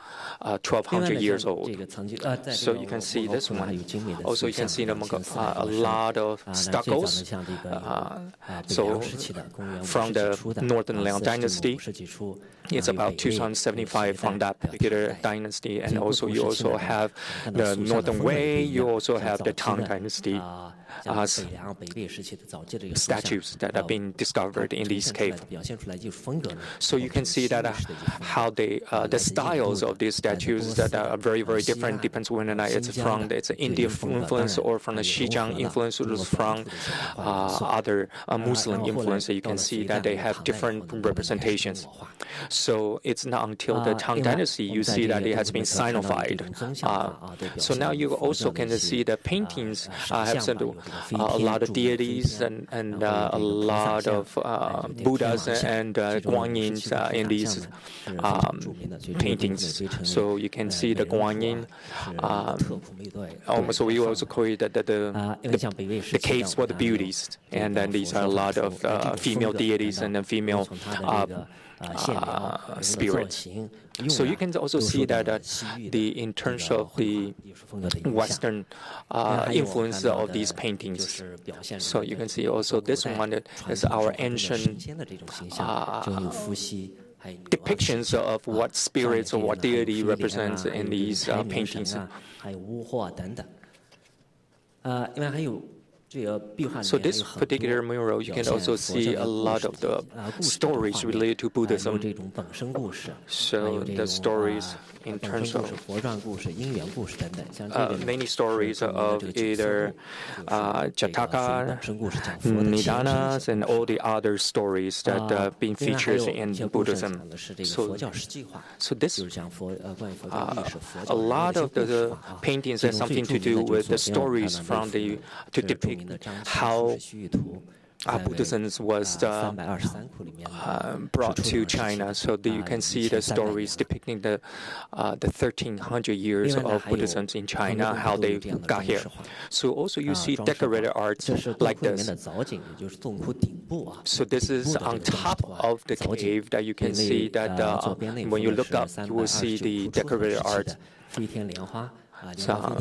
1,200 years old. So you can see this one. Also, you can see a lot of stuccos. So from the Northern Liang Dynasty, it's about 275 from that particular dynasty. And also, you also have the Northern Wei. You also have the Tang Dynasty. Statues that have been discovered in these caves. So you can see that how the styles of these statues that are very, very different. Depends whether or not it's from the Indian influence or from the Xizang influence or from other Muslim influence. You can see that they have different representations. So it's not until the Tang Dynasty you see that it has been Sinified. So now you also can see the paintings have a lot of deities and a lot of Buddhas and Guanyins in these paintings. So you can see the Guanyin. So we also call it the caves for the beauties. And then these are a lot of female deities and then female spirits. So you can also see that in terms of the Western influence of these paintings. So you can see also this one is our ancient depictions of what spirits or what deity represents in these paintings. So this particular mural, you can also see a lot of the stories related to Buddhism. So the stories in terms of many stories of either Jataka, Nidanas, and all the other stories that have been featured in Buddhism. So this, a lot of the paintings have something to do with the stories from to depict how Buddhism was brought to China. So you can see the stories depicting the 1,300 years of Buddhism in China, how they got here. So also you see decorated arts like this. So this is on top of the cave that you can see that when you look up, you will see the decorated art.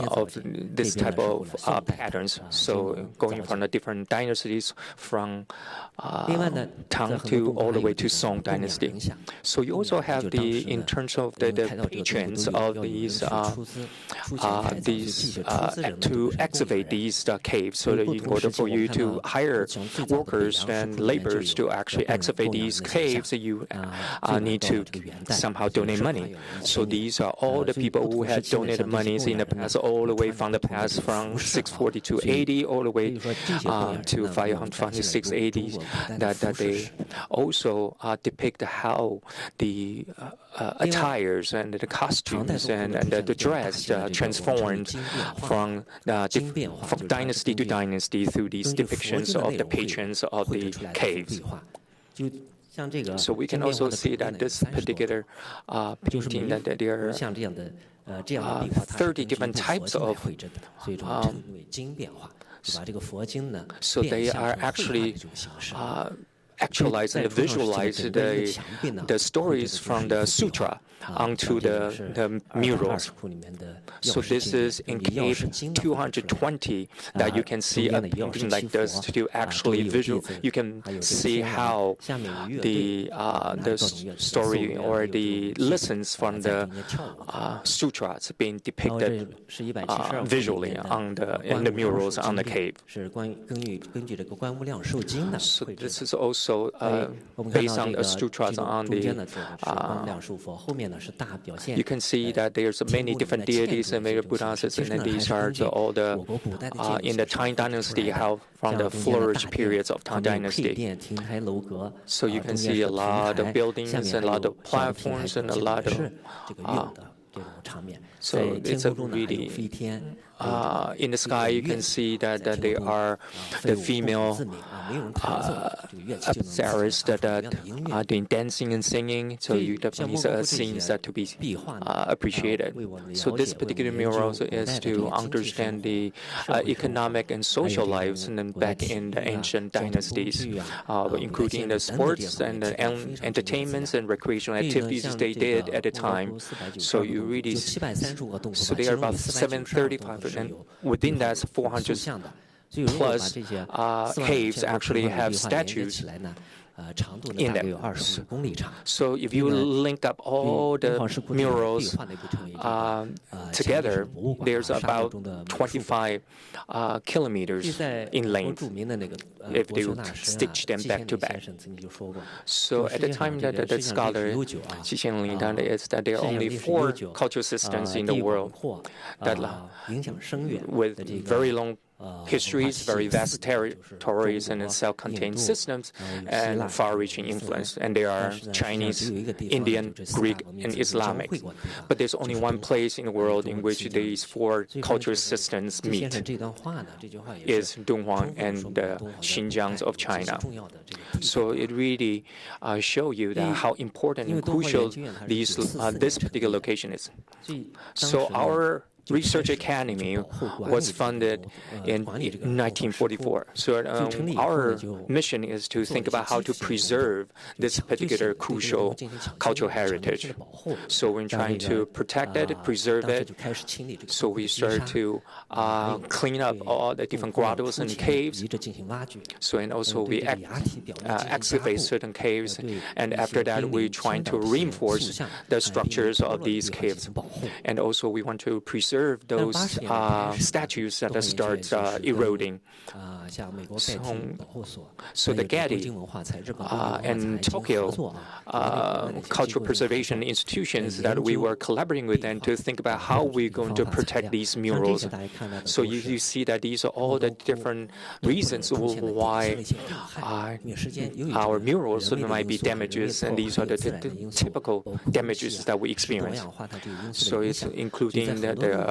Of this type of patterns. So going from the different dynasties from Tang to all the way to Song Dynasty. So you also have in terms of the patrons of these to excavate these caves. So that in order for you to hire workers and laborers to actually excavate these caves, you need to somehow donate money. So these are all the people who had donated money in the past, all the way from the past from 642 AD all the way to 556 AD, that they also depict how the attires and the costumes and the dress transformed from dynasty to dynasty through these depictions of the patrons of the caves. So we can also see that this particular painting that they are 30 different types of so they are actually actualize and visualize the stories from the sutra onto the murals. So this is in cave 220 that you can see a painting like this to actually visual. You can see how the story or the lessons from the sutras being depicted visually in the murals on the cave. So this is also based on the sutras on the you can see that there's many different deities and many Buddhas, and these are all the in the Tang Dynasty, how from the flourish periods of Tang Dynasty. So you can see a lot of buildings and a lot of platforms and a lot of so it's a really in the sky you can see that they are the female apsaras that are doing dancing and singing. So you definitely scenes that to be appreciated. So this particular mural also is to understand the economic and social lives and then back in the ancient dynasties, including the sports and the entertainments and recreational activities they did at the time. So you really so they are about 735. And within that 400 plus caves actually have statues in them. So if you link up all the murals together, there's about 25 kilometers in length if they stitch them back to back. So at the time that the scholar Xi Xianling done is that there are only 4 cultural systems in the world that with very long histories, very vast territories, and self-contained systems, and far-reaching influence. And they are Chinese, Indian, Greek, and Islamic. But there's only one place in the world in which these 4 cultural systems meet, is Dunhuang and the Xinjiang of China. So it really shows you that how important and crucial this particular location is. So our Research Academy was funded in 1944. So our mission is to think about how to preserve this particular crucial cultural heritage. So we're trying to protect it, preserve it. So we start to clean up all the different grottos and caves. So and also we excavate certain caves, and after that we're trying to reinforce the structures of these caves. And also we want to preserve those statues that start eroding. So the Getty and Tokyo cultural preservation institutions that we were collaborating with and to think about how we're going to protect these murals. So you see that these are all the different reasons why our murals might be damages, and these are the typical damages that we experience. So it's including the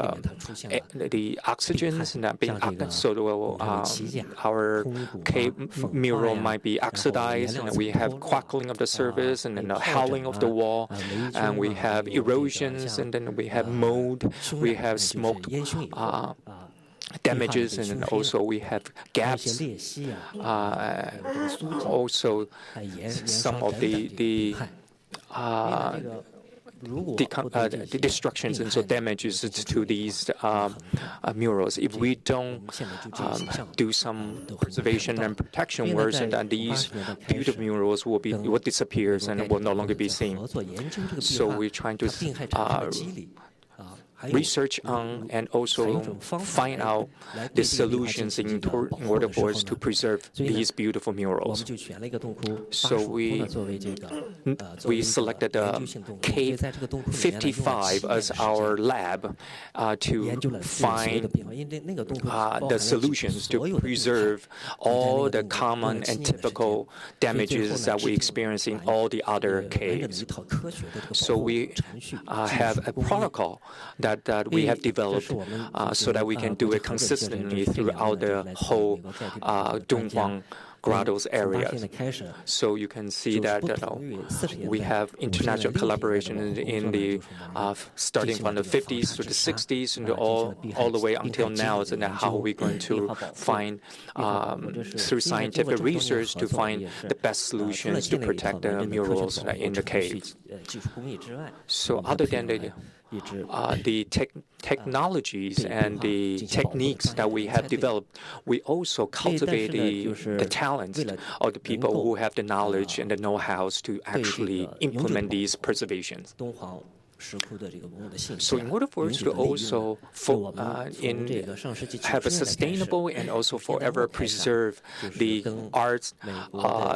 oxygens that being so our cave mural might be oxidized, and we have crackling of the surface, and then the howling of the wall, and we have erosions, and then we have mold, we have smoke damages, and then also we have gaps. Also, some of the destructions and so damages to these murals. If we don't do some preservation and protection works, and then these beautiful murals will disappear and will no longer be seen. So we're trying to research on and also find out the solutions in order for us to preserve these beautiful murals. So we selected Cave 55 as our lab to find the solutions to preserve all the common and typical damages that we experience in all the other caves. So we have a protocol that we have developed so that we can do it consistently throughout the whole Dunhuang grottos areas. So you can see that we have international collaboration in the starting from the 50s to the 60s and all the way until now. And how are we going to find through scientific research to find the best solutions to protect the murals in the caves. So other than the technologies and the techniques that we have developed, we also cultivate the talents of the people who have the knowledge and the know-how to actually implement these preservations. So in order for us to also have a sustainable and also forever preserve the arts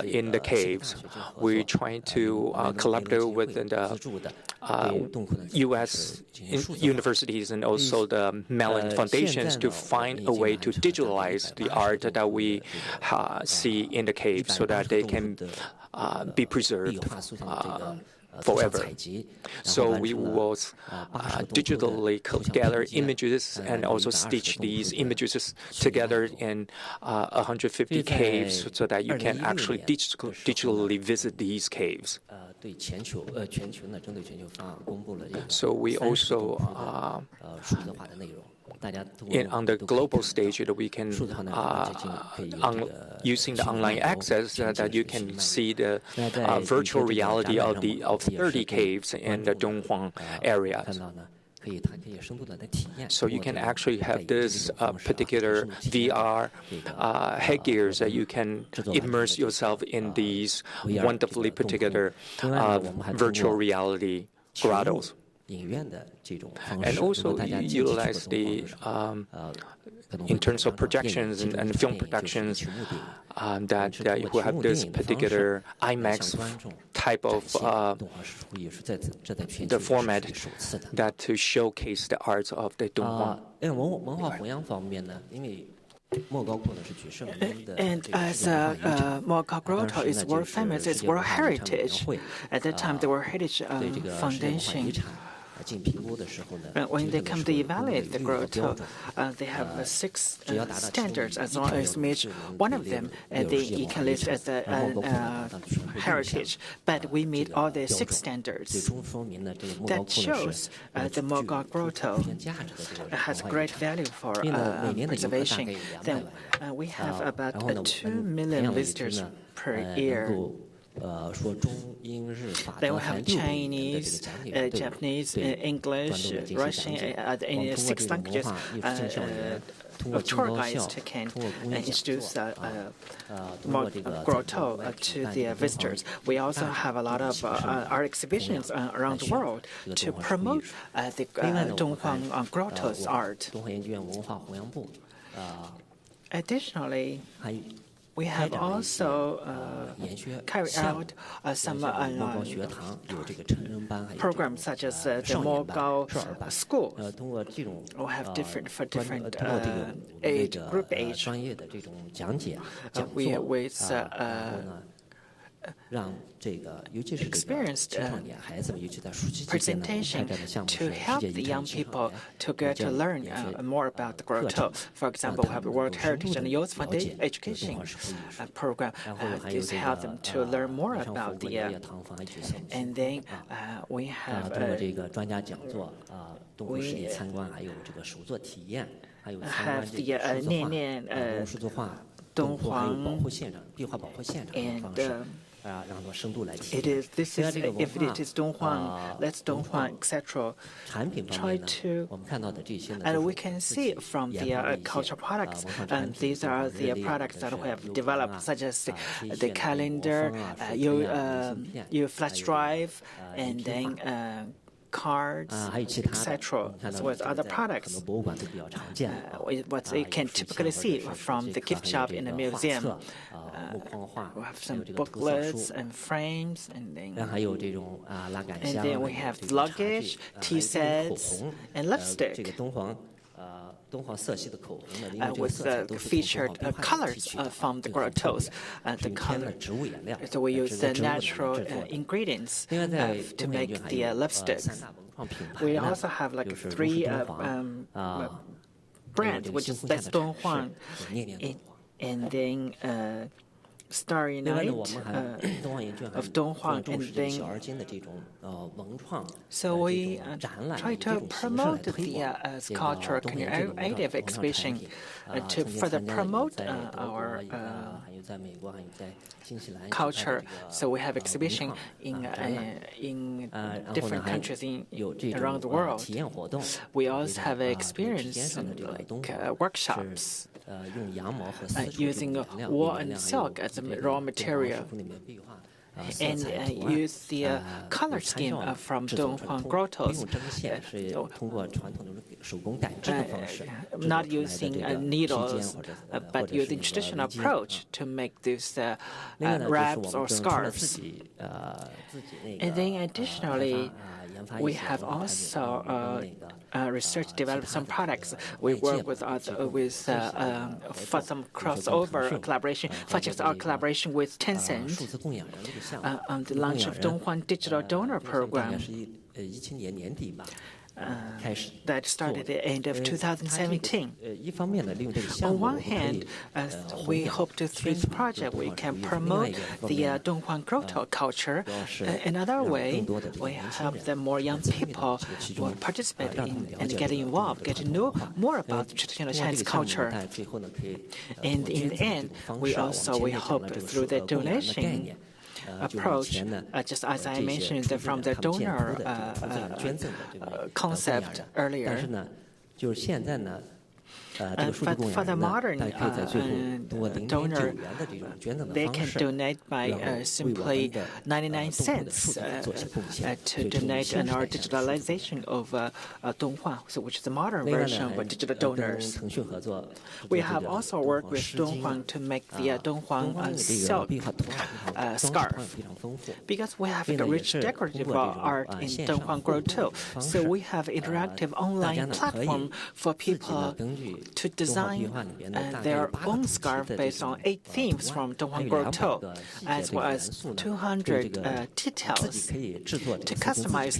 in the caves, we're trying to collaborate with the U.S. universities and also the Mellon foundations to find a way to digitalize the art that we see in the caves so that they can be preserved forever. So we will digitally gather images and also stitch these images together in 150 caves so that you can actually digitally visit these caves. So we also on the global stage that we can using the online access that you can see the virtual reality of 30 caves in the Dunhuang area. So you can actually have this particular VR headgears that you can immerse yourself in these wonderfully particular virtual reality grottos. And also utilize the in terms of projections and film productions that who have this particular IMAX type of the format that to showcase the arts of the Dunhuang. And as Mogao Grotto is world famous, it's world heritage. At that time, the World Heritage Foundation, when they come to evaluate the grotto, they have 6 standards. As long as meet one of them, they can list as a heritage. But we meet all the 6 standards. That shows the Mogao Grotto has great value for preservation. Then we have about 2 million visitors per year. They will have Chinese, Japanese, English, Russian, in 6 languages. Tour guides can introduce grotto to the visitors. We also have a lot of art exhibitions around the world to promote the Dunhuang grotto's art. Additionally, we have also carried out some programs such as the Mogao School. We have different group age. With experienced presentation to help the young people to get to learn more about the grotto. For example, we have the World Heritage and Youth Foundation Education program. This helps them to learn more about the and then we have the Dunhuang and if it is Dunhuang, let's Dunhuang, etc. Try to, and we can see from the cultural products, and these are the products that we have developed, such as the calendar, your flash drive, and then cards, etc., as well as other products. What you can typically see from the gift shop in the museum. We have some booklets and frames, and then we have luggage, tea sets, and lipstick. With featured colors from the grottos. The color. So we use the natural ingredients to make the lipsticks. We also have like 3 brands, which is Dunhuang, and then Starry Night of Dunhuang, and then so we try to promote the cultural creative exhibition to further promote our culture. So we have exhibition in different countries around the world. We also have experience like workshops using wool and silk as a raw material, and use the color scheme from Dunhuang grottos, not using needles, but using traditional approach to make these wraps or scarves. And then additionally, we have also research developed some products. We work with for some crossover collaboration, such as our collaboration with Tencent on the launch of Dunhuang Digital Donor Program. That started at the end of 2017. On one hand, we hope to through this project we can promote the Dunhuang grotto culture. Another way, we help the more young people who participate in and get involved, get to know more about the traditional Chinese culture. And in the end, we hope through the donation approach, just as I mentioned from the donor concept earlier. But for the modern donor, they can donate by simply 99 cents to donate in our digitalization of Dunhuang, which is the modern version of digital donors. We have also worked with Dunhuang to make the Dunhuang silk scarf, because we have a rich decorative art in Dunhuang grotto. So we have interactive online platform for people to design their own scarf based on 8 themes from Dunhuang grotto, as well as 200 details to customize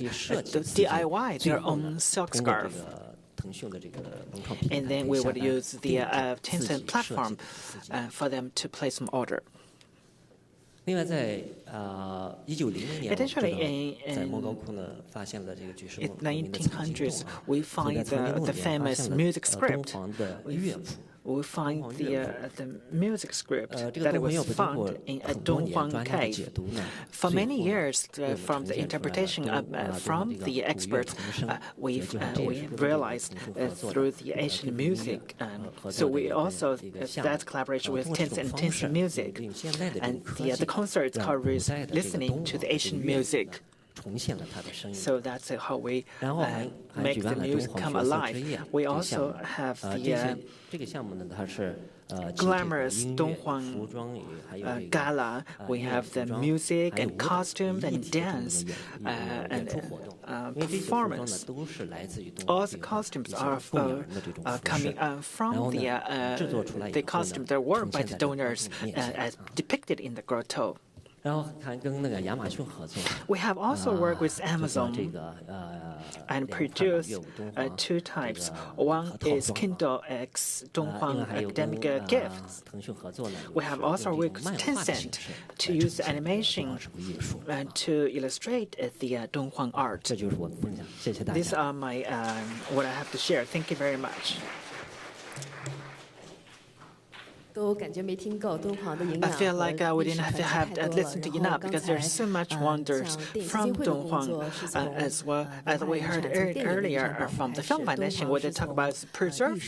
the DIY their own silk scarf. And then we would use the Tencent platform for them to place some order. Additionally, in 1900s, we find the famous music script. We find the music script that was found in a Dunhuang cave. For many years, from the interpretation from the experts, we realized through the Asian music. So we also that collaboration with Tencent Music, and the concert covers listening to the Asian music. So that's how we make the music come alive. We also have the glamorous Dunhuang gala. We have the music and costumes and dance and performance. All the costumes are coming from the costumes that were worn by the donors as depicted in the grotto. We have also worked with Amazon and produced 2 types. One is Kindle X Dunhuang Academic Gifts. We have also worked with Tencent to use animation to illustrate the Dunhuang art. These are my what I have to share. Thank you very much. I feel like we didn't have listened to enough, because there's so much wonders from Dunhuang, as well as we heard earlier from the Film Foundation, where they talk about preserve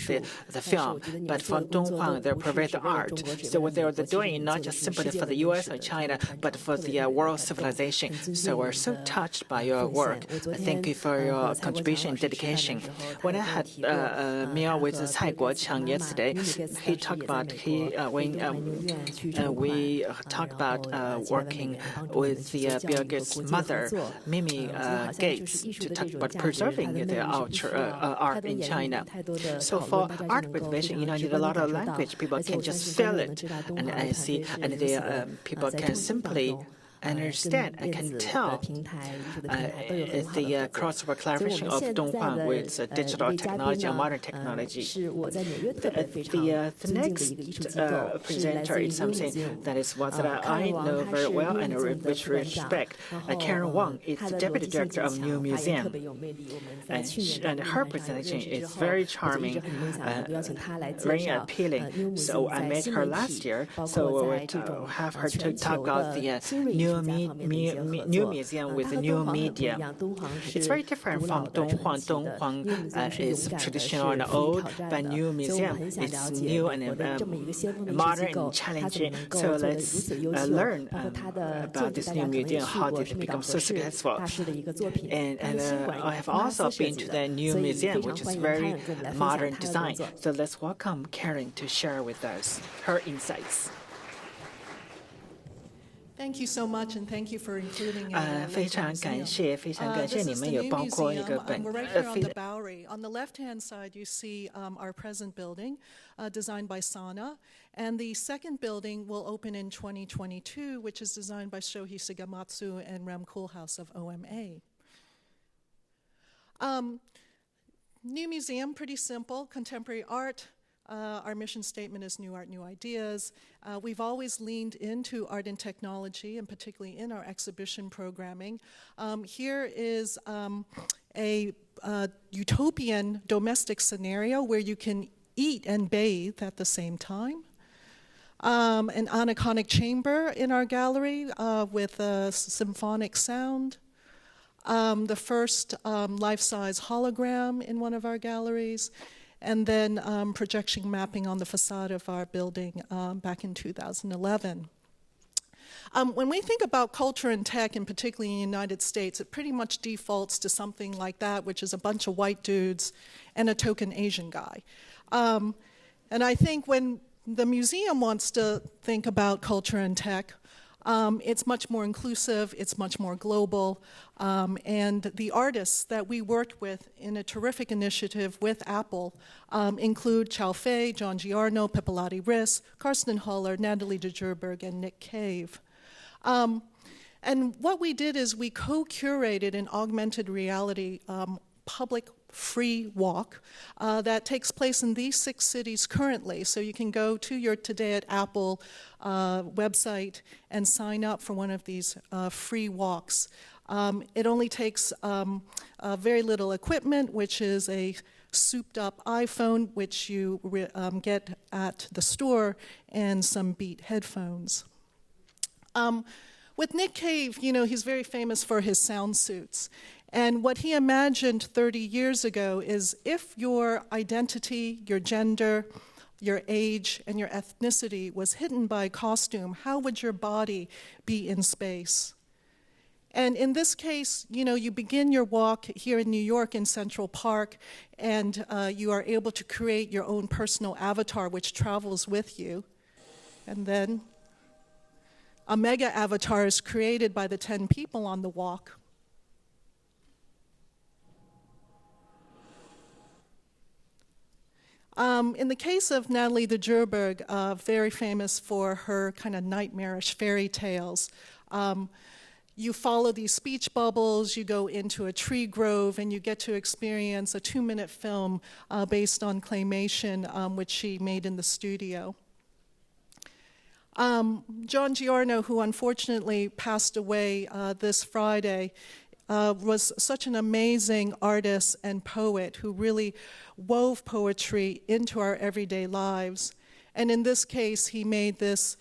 the film, but for Dunhuang, they preserve the art. So what they're doing, not just simply for the U.S. or China, but for the world civilization. So we're so touched by your work. Thank you for your contribution and dedication. When I had a meal with Cai Guoqiang yesterday, he talked about when we talk about working with the Bill Gates' mother, Mimi Gates, to talk about preserving the art in China. So for art preservation, you need a lot of language. People can just feel it, and I see, and the people can simply understand, I can tell the crossover collaboration of Dunhuang with digital technology and modern technology. The next presenter is something that is what I know very well and which respect. Karen Wang is the deputy director of New Museum, and her presentation is very charming, very appealing. So I met her last year, so we will have her to talk about the new museum with the new media. It's very different from Dunhuang. Dunhuang is traditional and old, but new museum is new and modern and challenging. So let's learn about this new museum, how did it become so successful. And I have also been to the new museum, which is very modern design. So let's welcome Karen to share with us her insights. Thank you so much, and thank you for including it. 非常感谢你们有包括一个 We're right here on the Bowery. On the left-hand side, you see our present building, designed by Sana, and the second building will open in 2022, which is designed by Shohei Sugamatsu and Rem Koolhaas of OMA. New museum, pretty simple, contemporary art. Our mission statement is new art, new ideas. We've always leaned into art and technology, and particularly in our exhibition programming. Here is a utopian domestic scenario where you can eat and bathe at the same time. An aniconic chamber in our gallery with a symphonic sound. The first life-size hologram in one of our galleries. And then projection mapping on the facade of our building back in 2011. When we think about culture and tech, and particularly in the United States, it pretty much defaults to something like that, which is a bunch of white dudes and a token Asian guy. And I think when the museum wants to think about culture and tech, it's much more inclusive, it's much more global, and the artists that we worked with in a terrific initiative with Apple include Chao Fei, John Giarno, Pipolati Riss, Karsten Haller, Natalie de Djerberg, and Nick Cave. And what we did is we co-curated an augmented reality public free walk that takes place in these 6 cities currently. So you can go to your Today at Apple website and sign up for one of these free walks. It only takes very little equipment, which is a souped up iPhone, which you get at the store, and some Beat headphones. With Nick Cave, you know, he's very famous for his sound suits. And what he imagined 30 years ago is if your identity, your gender, your age, and your ethnicity was hidden by a costume, how would your body be in space? And in this case, you know, you begin your walk here in New York in Central Park, and you are able to create your own personal avatar which travels with you. And then a mega avatar is created by the 10 people on the walk. In the case of Natalie de Djerberg, very famous for her kind of nightmarish fairy tales, you follow these speech bubbles, you go into a tree grove, and you get to experience a 2-minute film based on claymation, which she made in the studio. John Giarno, who unfortunately passed away this Friday, was such an amazing artist and poet who really wove poetry into our everyday lives. And in this case, he made this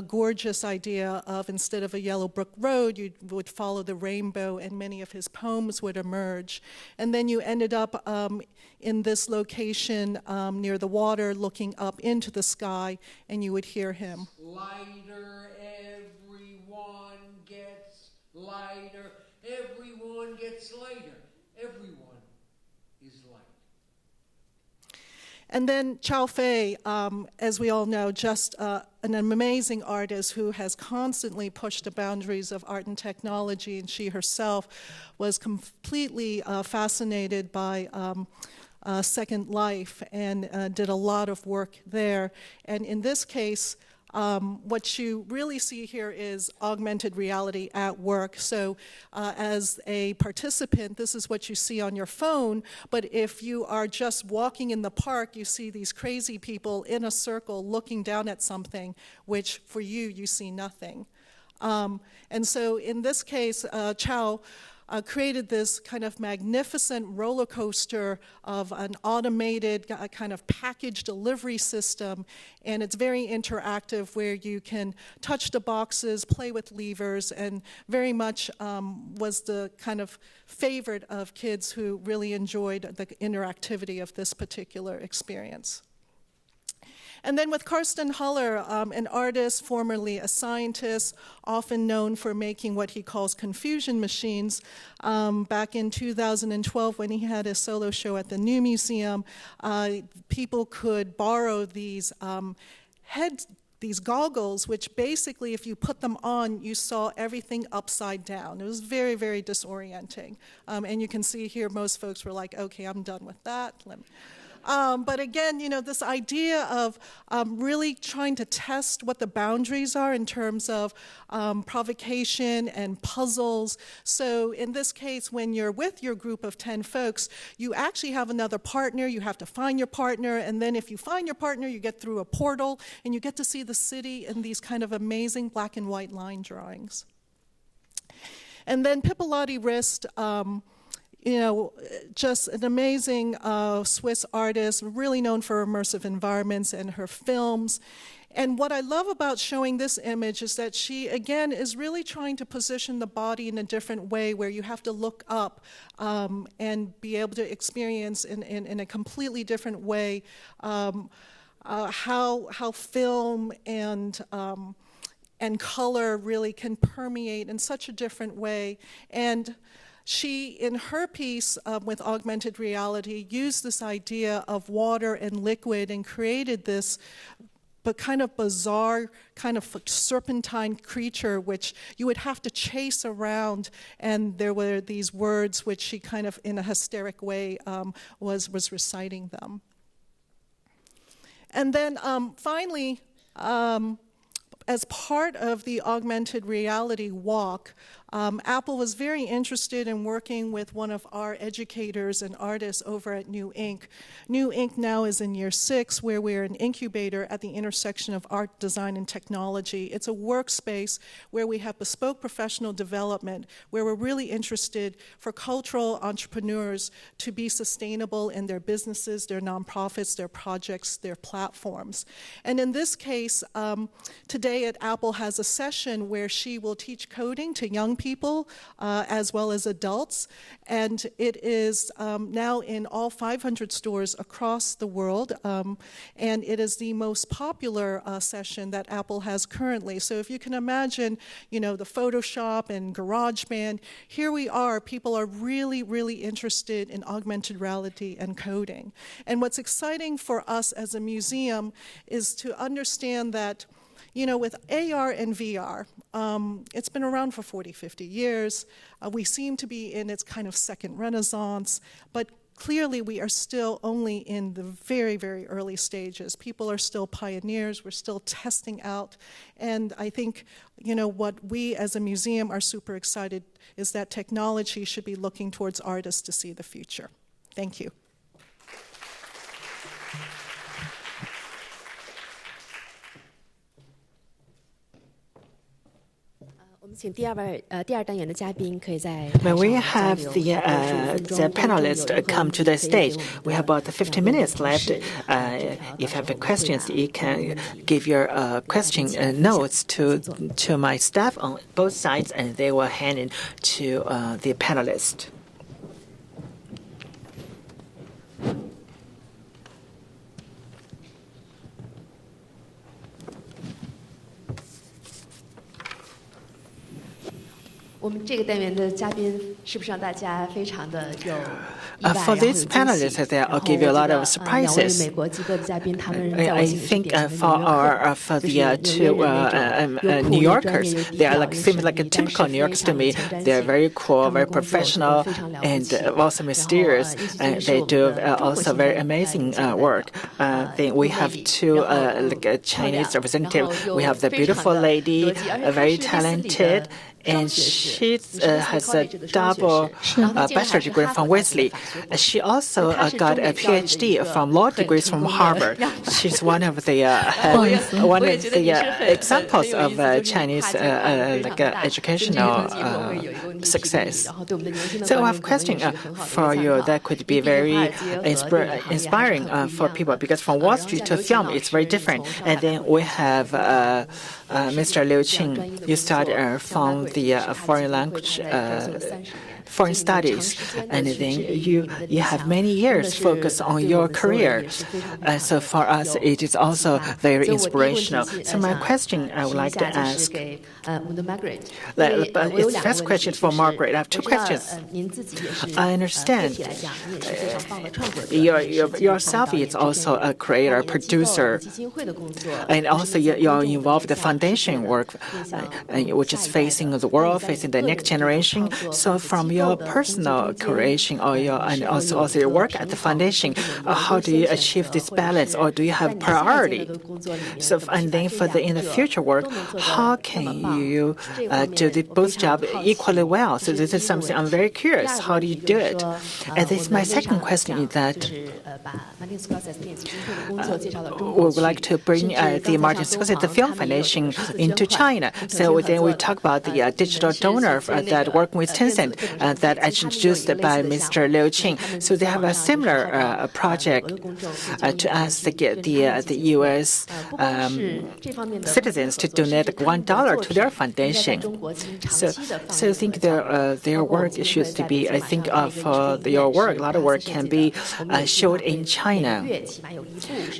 gorgeous idea of, instead of a yellow brick road, you would follow the rainbow, and many of his poems would emerge. And then you ended up in this location near the water, looking up into the sky, and you would hear him. Lighter, everyone gets lighter. Everyone gets lighter. Everyone is light. And then Chao Fei, as we all know, just an amazing artist who has constantly pushed the boundaries of art and technology, and she herself was completely fascinated by Second Life and did a lot of work there. And in this case, what you really see here is augmented reality at work. So as a participant, this is what you see on your phone, but if you are just walking in the park, you see these crazy people in a circle looking down at something, which for you see nothing. And so in this case, Chow created this kind of magnificent roller coaster of an automated kind of package delivery system, and it's very interactive where you can touch the boxes, play with levers, and very much was the kind of favorite of kids who really enjoyed the interactivity of this particular experience. And then with Karsten Haller, an artist, formerly a scientist, often known for making what he calls confusion machines, back in 2012 when he had a solo show at the New Museum, people could borrow these these goggles, which basically, if you put them on, you saw everything upside down. It was very, very disorienting. And you can see here, most folks were like, okay, I'm done with that. But again, this idea of really trying to test what the boundaries are in terms of provocation and puzzles. So in this case, when you're with your group of 10 folks, you actually have another partner. You have to find your partner. And then if you find your partner, you get through a portal, and you get to see the city in these kind of amazing black and white line drawings. And then Pippalati Rist, just an amazing Swiss artist, really known for immersive environments and her films. And what I love about showing this image is that she, again, is really trying to position the body in a different way where you have to look up and be able to experience in a completely different way how film and color really can permeate in such a different way. And she, in her piece with augmented reality, used this idea of water and liquid and created this but kind of bizarre, kind of serpentine creature which you would have to chase around, and there were these words which she kind of, in a hysteric way, was reciting them. And then finally, as part of the augmented reality walk, Apple was very interested in working with one of our educators and artists over at New Inc. New Inc. now is in year 6, where we're an incubator at the intersection of art, design, and technology. It's a workspace where we have bespoke professional development, where we're really interested for cultural entrepreneurs to be sustainable in their businesses, their nonprofits, their projects, their platforms. And in this case, today at Apple has a session where she will teach coding to young people as well as adults, and it is now in all 500 stores across the world, and it is the most popular session that Apple has currently. So if you can imagine, the Photoshop and GarageBand, here we are, people are really, really interested in augmented reality and coding. And what's exciting for us as a museum is to understand that with AR and VR, it's been around for 40, 50 years. We seem to be in its kind of second renaissance, but clearly we are still only in the very, very early stages. People are still pioneers. We're still testing out. And I think, what we as a museum are super excited is that technology should be looking towards artists to see the future. Thank you. May we have the panelists come to the stage? We have about 15 minutes left. If you have questions, you can give your question notes to my staff on both sides, and they will hand it to the panelists. For these panelists, I'll give you a lot of surprises. I think for the two New Yorkers, they are seem like a typical New Yorkers to me. They are very cool, very professional, and also mysterious. And they do also very amazing work. Then we have two Chinese representatives. We have the beautiful lady, very talented. And she has a double bachelor degree from Wesley. She also got a PhD from law degrees from Harvard. She's one of the examples of Chinese educational success. So I have a question for you that could be very inspiring for people, because from Wall Street to film, it's very different. And then we have Mr. Liu Qing. You started from the foreign language, foreign studies, and then you have many years focused on your career. So for us, it is also very inspirational. So my question I would like to ask, it's the first question for Margaret. I have two questions. I understand yourself is also a creator, producer, and also you're involved in the foundation work, which is facing the world, facing the next generation. So from your personal creation and also your work at the foundation, how do you achieve this balance, or do you have priority? So and then in the future work, how can you do both jobs equally well? So this is something I'm very curious. How do you do it? And this my second question is that we would like to bring the Martin Scorsese the Film Foundation into China. So then we talk about the digital donor that work with Tencent that introduced by Mr. Liu Qing. So they have a similar project to ask the U.S. Citizens to donate $1 to their foundation. So I think their work should be, I think of your work, a lot of work can be showed in China.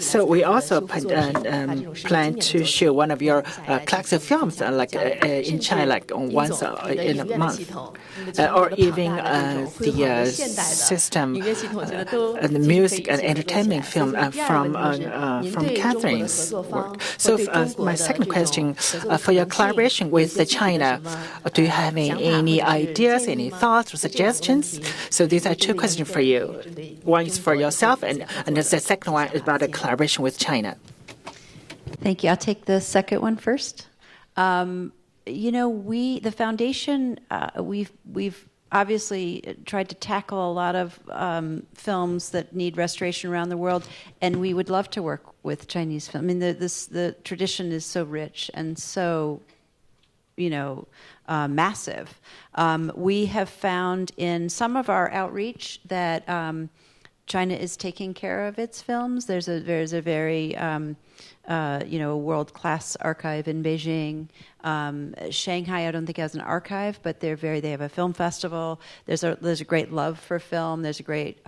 So we also plan to show one of your classic films in China, once in a month, or even the system, the music and entertainment film from Catherine's work. So my second question, for your collaboration with China, do you have any ideas, any thoughts or suggestions? So these are two questions for you. One is for yourself, and the second one is about a collaboration with China. Thank you. I'll take the second one first. The foundation, we've obviously tried to tackle a lot of films that need restoration around the world, and we would love to work with Chinese film. I mean, the tradition is so rich and so, massive. We have found in some of our outreach that China is taking care of its films. There's a very world-class archive in Beijing. Shanghai, I don't think has an archive, but they have a film festival. There's a great love for film. There's a great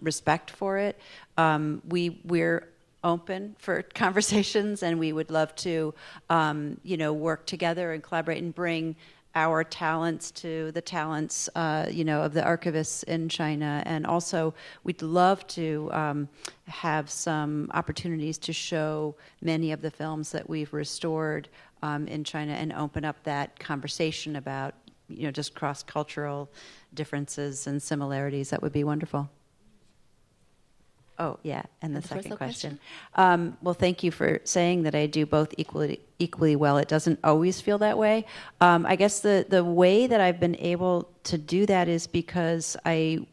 respect for it. We're open for conversations, and we would love to, work together and collaborate and bring our talents to the talents, of the archivists in China. And also, we'd love to have some opportunities to show many of the films that we've restored in China and open up that conversation about, just cross-cultural differences and similarities. That would be wonderful. Oh, yeah, and the second question. Well, thank you for saying that I do both equally well. It doesn't always feel that way. I guess the way that I've been able to do that is because I've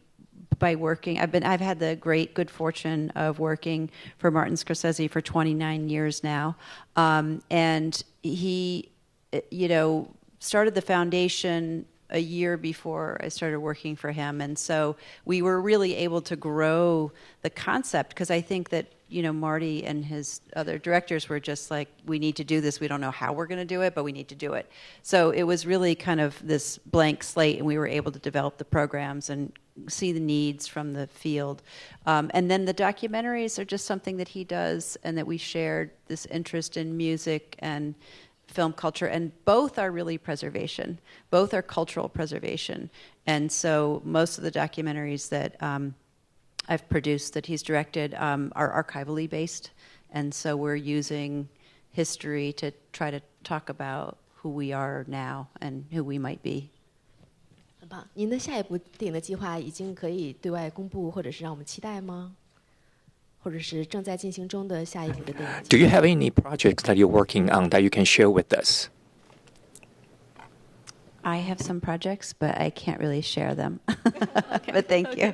had the good fortune of working for Martin Scorsese for 29 years now, and he, started the foundation a year before I started working for him. And so we were really able to grow the concept, because I think that, Marty and his other directors were just like, we need to do this. We don't know how we're going to do it, but we need to do it. So it was really kind of this blank slate, and we were able to develop the programs and see the needs from the field. And then the documentaries are just something that he does, and that we shared this interest in music and film culture, and both are really preservation. Both are cultural preservation. And so most of the documentaries that I've produced that he's directed are archivally based. And so we're using history to try to talk about who we are now and who we might be. 很棒，您的下一部电影的计划已经可以对外公布，或者是让我们期待吗？或者是正在进行中的下一部的电影？ Do you have any projects that you're working on that you can share with us? I have some projects, but I can't really share them. But thank you.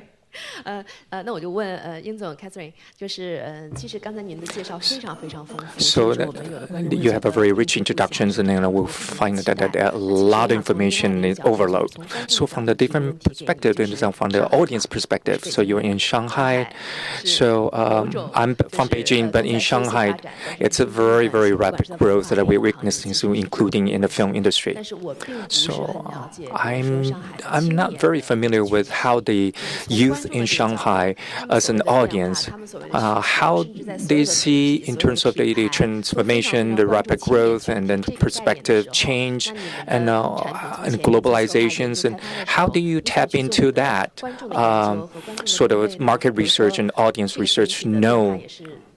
那我就问殷总 Catherine， 就是其实刚才您的介绍非常非常丰富。So you have a very rich introductions, and then we'll find that there are a lot of information is overload. So from the different perspective, and from the audience perspective, so you're in Shanghai. So I'm from Beijing, but in Shanghai, it's a very, very rapid growth that we're witnessing, so including in the film industry. So I'm not very familiar with how the youth in Shanghai as an audience, how they see in terms of the transformation, the rapid growth, and then perspective change, and globalizations, and how do you tap into that sort of market research and audience research, know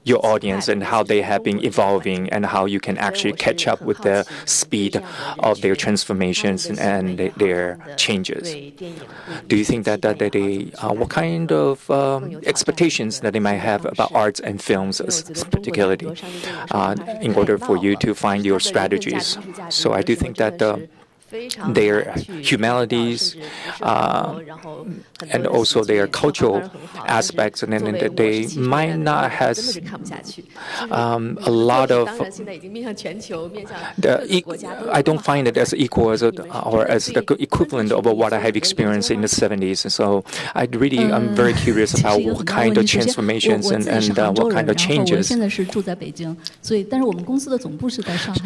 your audience and how they have been evolving and how you can actually catch up with the speed of their transformations and their changes. Do you think that they what kind of expectations that they might have about arts and films particularly in order for you to find your strategies? So I do think that their humanities and also their cultural aspects, and then they might not have a lot of. I don't find it as equal as or as the equivalent of what I have experienced in the 70s. So I'm very curious about what kind of transformations and what kind of changes.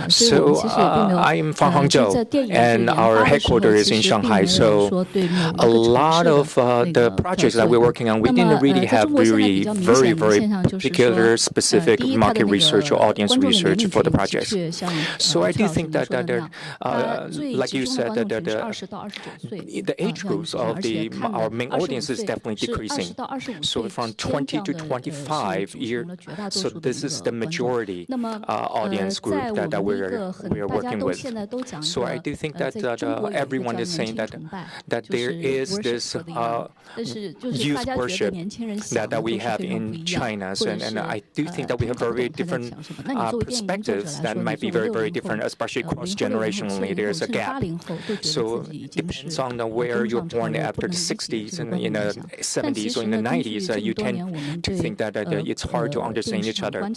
So I am from Hangzhou. And our headquarters is in Shanghai, so a lot of the projects that we're working on, we didn't really have very particular specific market research or audience research for the projects. So I do think that, like you said, that the age groups of our main audience is definitely decreasing. So from 20 to 25 years, so this is the majority audience group that we're working with. So I do think that everyone is saying that there is this youth worship that we have in China, and I do think that we have very different perspectives that might be very, very different, especially cross-generationally. There's a gap. So it depends on where you're born after the 60s and in the 70s or in the 90s, you tend to think that it's hard to understand each other.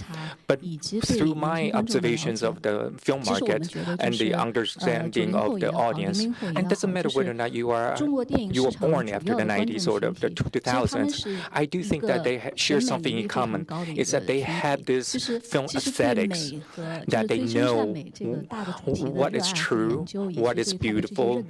But through my observations of the film market and the understanding of the audience, and it doesn't matter whether or not you were born after the 90s or the 2000s, I do think that they share something in common. Is that they have this film aesthetics, that they know what is true, what is beautiful,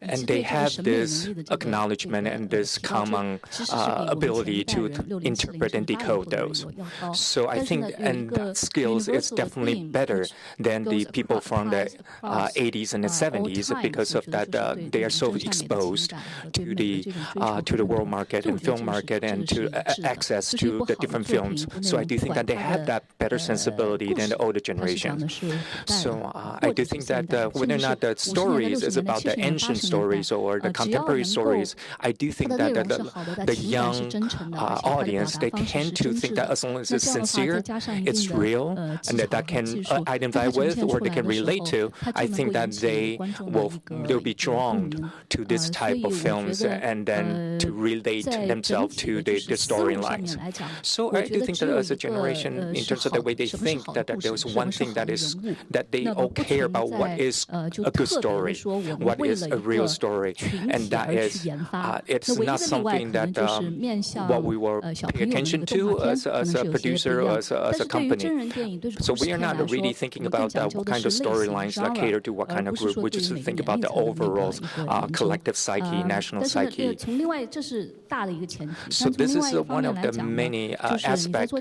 and they have this acknowledgement and this common ability to interpret and decode those. So I think, and that skills is definitely better than the people from the 80s and the 70s, because of that they are so exposed to the world market and film market and to access to the different films. So I do think that they have that better sensibility than the older generation. So I do think that whether or not the stories is about the ancient stories or the contemporary stories, I do think that the young audience, they tend to think that as long as it's sincere, it's real, and that can identify with or they can relate to, I think that they'll be drawn to this type of films and then to relate themselves to the storylines. So I do think that as a generation, in terms of the way they think, that there's one thing that they all care about what is a good story, what is a real story, and that is it's not something that what we will pay attention to as a producer or as a company. So we are not really thinking about what kind of storylines that cater to what kind of group. We're just think about the overall collective psyche, national psyche. So this is one of the many aspects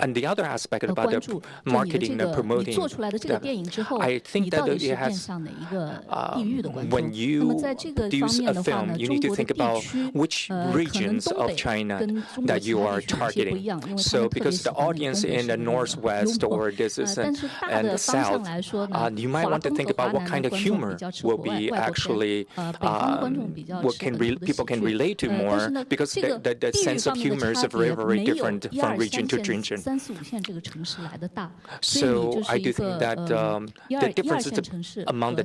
and the other aspect about the marketing and promoting. I think that it has, when you produce a film, you need to think about which regions of China that you are targeting. So because the audience in the northwest or this is and the south, you might want to think about what kind of humor will be actually people can relate to more, because the sense of humor is very, very different from region to region. So I do think that the differences among the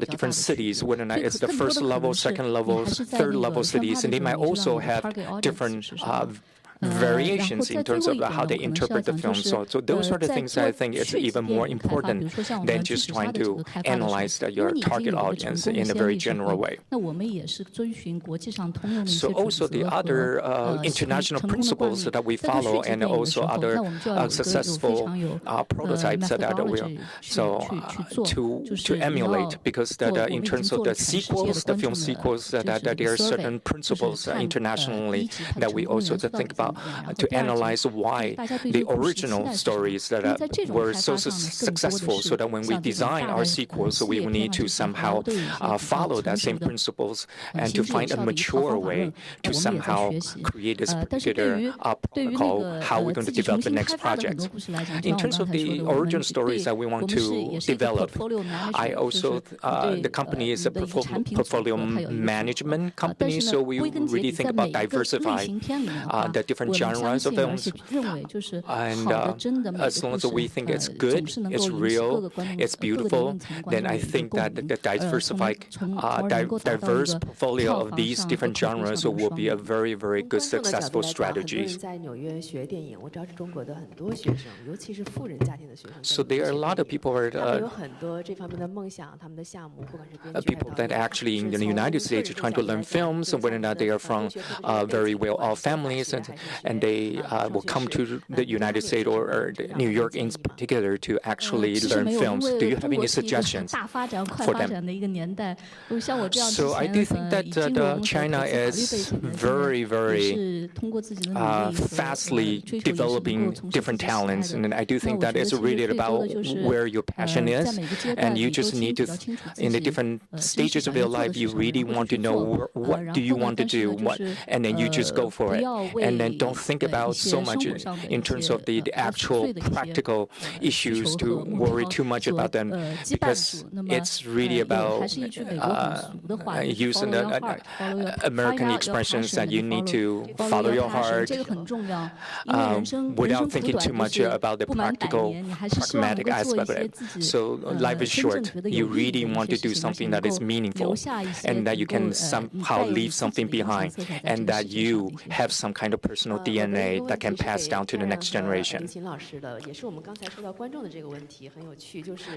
different cities, whether or not it's the first level, second level, third level cities, and they might also have different variations in terms of how they interpret the film. So those are the things that I think is even more important than just trying to analyze your target audience in a very general way. So also the other international principles that we follow, and also other successful prototypes that we to emulate, because that in terms of the sequels, the film sequels, that there are certain principles internationally that we also think about to analyze why the original stories that were so successful, so that when we design our sequels, we will need to somehow follow that same principles and to find a mature way to somehow create this particular protocol, how we're going to develop the next project. In terms of the original stories that we want to develop, I also, the company is a portfolio management company, so we really think about diversifying the different genres of films. And as long as we think it's good, it's real, it's beautiful, then I think that the diverse portfolio of these different genres will be a very, very good, successful strategy. So there are a lot of people people that actually in the United States are trying to learn films, and whether or not they are from very well-off families, and they will come to the United States or New York in particular to actually learn films. Do you have any suggestions for them? So I do think that China is very, very fastly developing different talents, and I do think that it's really about where your passion is, and you just need to, in the different stages of your life, you really want to know what do you want to do, and then you just go for it, and then don't think about so much in terms of the actual practical issues to worry too much about them, because it's really about using the American expressions that you need to follow your heart without thinking too much about the pragmatic aspect of it. So life is short. You really want to do something that is meaningful, and that you can somehow leave something behind, and that you have some kind of personal DNA that can pass down to the next generation.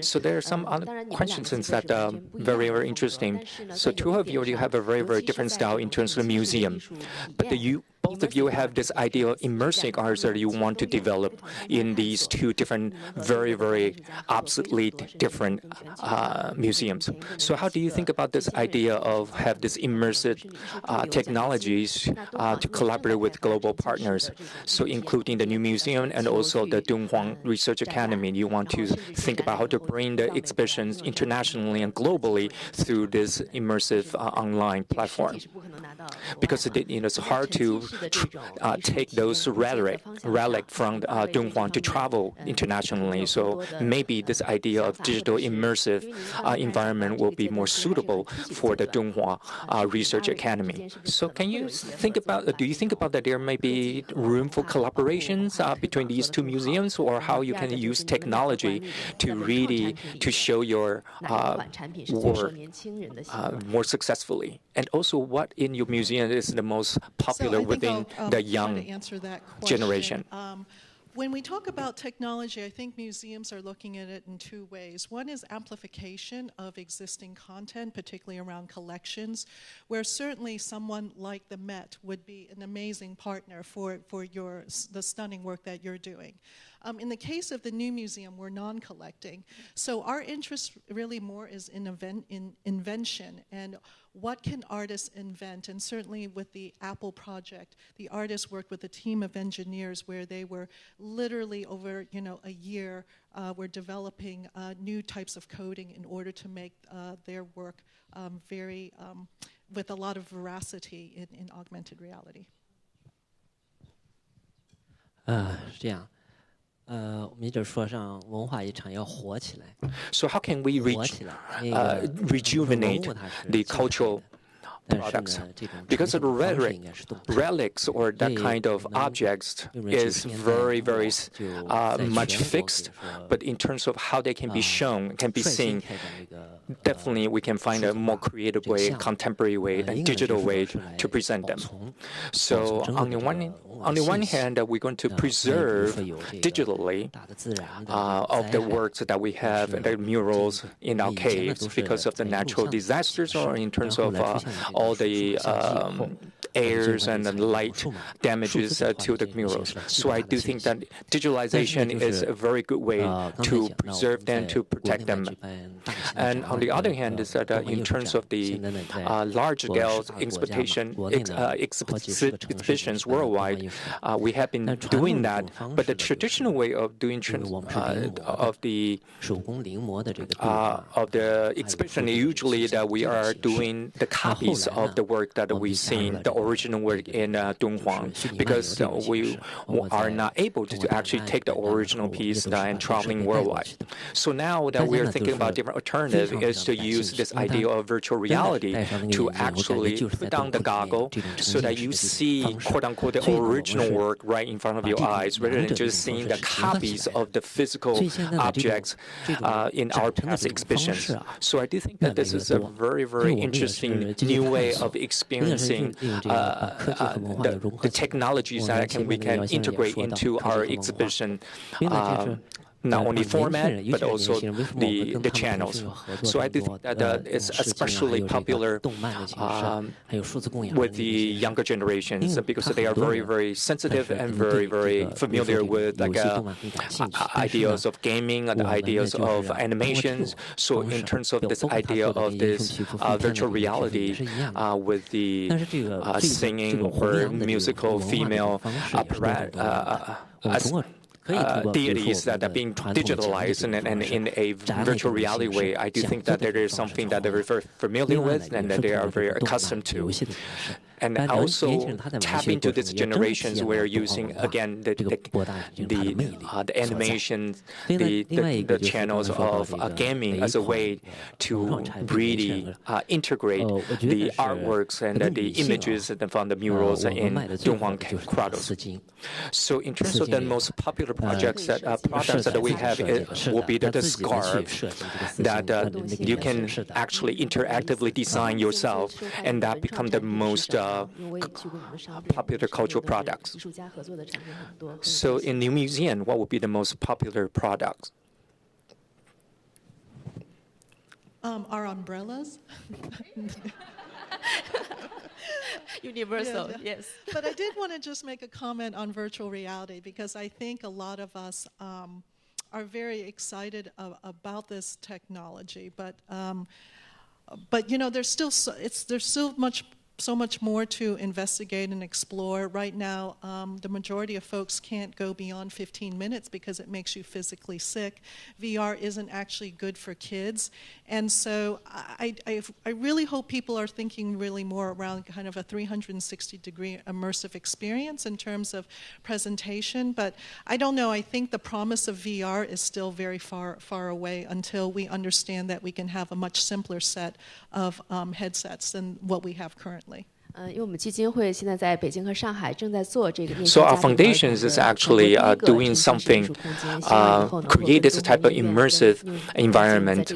So there are some other questions that are very, very interesting. So two of you have a very, very different style in terms of the museum, but both of you have this idea of immersive arts that you want to develop in these two different, very, very obsolete different museums. So how do you think about this idea of have this immersive technologies to collaborate with global partners? So including the new museum and also the Dunhuang Research Academy, you want to think about how to bring the exhibitions internationally and globally through this immersive online platform. Because it's hard to take those relic from Dunhuang to travel internationally. So maybe this idea of digital immersive environment will be more suitable for the Dunhuang Research Academy. So do you think about that there may be room for collaborations between these two museums, or how you can use technology to really to show your work more successfully? And also, what in your museum is the most popular within the young generation? When we talk about technology, I think museums are looking at it in two ways. One is amplification of existing content, particularly around collections, where certainly someone like the Met would be an amazing partner for the stunning work that you're doing. In the case of the new museum, we're non-collecting. So our interest really more is in invention and what can artists invent? And certainly with the Apple project, the artists worked with a team of engineers where they were literally over a year were developing new types of coding in order to make their work very with a lot of veracity in augmented reality. 这样。我们就说上文化遗产要活起来。So how can we rejuvenate the cultural products? Because of relics or that kind of objects is very, very much fixed. But in terms of how they can be shown, can be seen, definitely we can find a more creative way, contemporary way, and digital way to present them. So on the one hand, we're going to preserve digitally of the works that we have, the murals in our caves because of the natural disasters or in terms of all the airs and the light damages to the murals. So I do think that digitalization is a very good way to preserve them, to protect them. And on the other hand, is that in terms of the large-scale exhibitions worldwide, we have been doing that. But the traditional way of doing of the exhibition usually that we are doing the copies of the work that we've seen, the original work in Dunhuang, because we are not able to actually take the original piece and traveling worldwide. So now that we are thinking about different alternatives is to use this idea of virtual reality to actually put down the goggle so that you see, quote-unquote, the original work right in front of your eyes, rather than just seeing the copies of the physical objects in our past exhibitions. So I do think that this is a very, very interesting new way of experiencing the technologies that we can integrate into our exhibition. Not only format, but also the channels. So I do think that it's especially popular with the younger generations because they are very, very sensitive and very, very familiar with ideas of gaming and ideas of animations. So in terms of this idea of this virtual reality with the singing or musical female deities that are being digitalized and in a virtual reality way, I do think that there is something that they're very familiar with and that they are very accustomed to. And also tap into these generations where using again the animations, the channels of gaming as a way to really integrate the artworks and the images from the murals in Dunhuang Grottos. So in terms of the most popular products that we have, it will be the scarf that you can actually interactively design yourself, and that become the most popular cultural products. So in the museum, what would be the most popular products? Our umbrellas. Universal, yes. But I did want to just make a comment on virtual reality because I think a lot of us are very excited about this technology. But there's still so much more to investigate and explore. Right now, the majority of folks can't go beyond 15 minutes because it makes you physically sick. VR isn't actually good for kids. And so I really hope people are thinking really more around kind of a 360-degree immersive experience in terms of presentation. But I don't know, I think the promise of VR is still very far away until we understand that we can have a much simpler set of headsets than what we have currently. So our foundations is actually doing something, create this type of immersive environment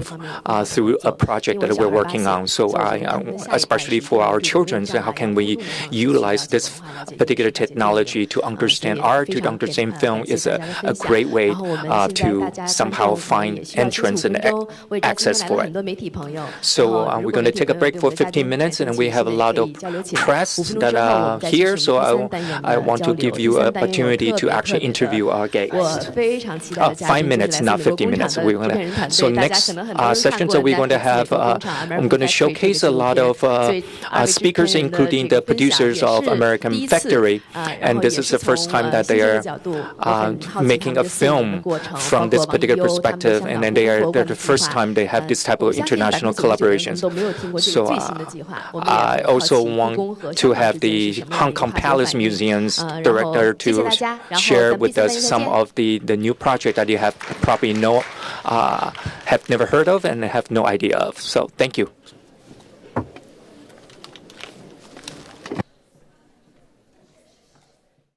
through a project that we're working on. So especially for our children, so how can we utilize this particular technology to understand art, to understand film is a great way to somehow find entrance and access for it. So we're going to take a break for 15 minutes, and we have a lot of press that are here, so I want to give you an opportunity to actually interview our guests. 5 minutes, not 15 minutes. So next session, so we're going to have, I'm going to showcase a lot of speakers, including the producers of American Factory, and this is the first time that they are making a film from this particular perspective, and then they're the first time they have this type of international collaborations. So I also want to have the Hong Kong Palace Museum's director to share with us some of the new project that you have probably have never heard of and have no idea of. So thank you.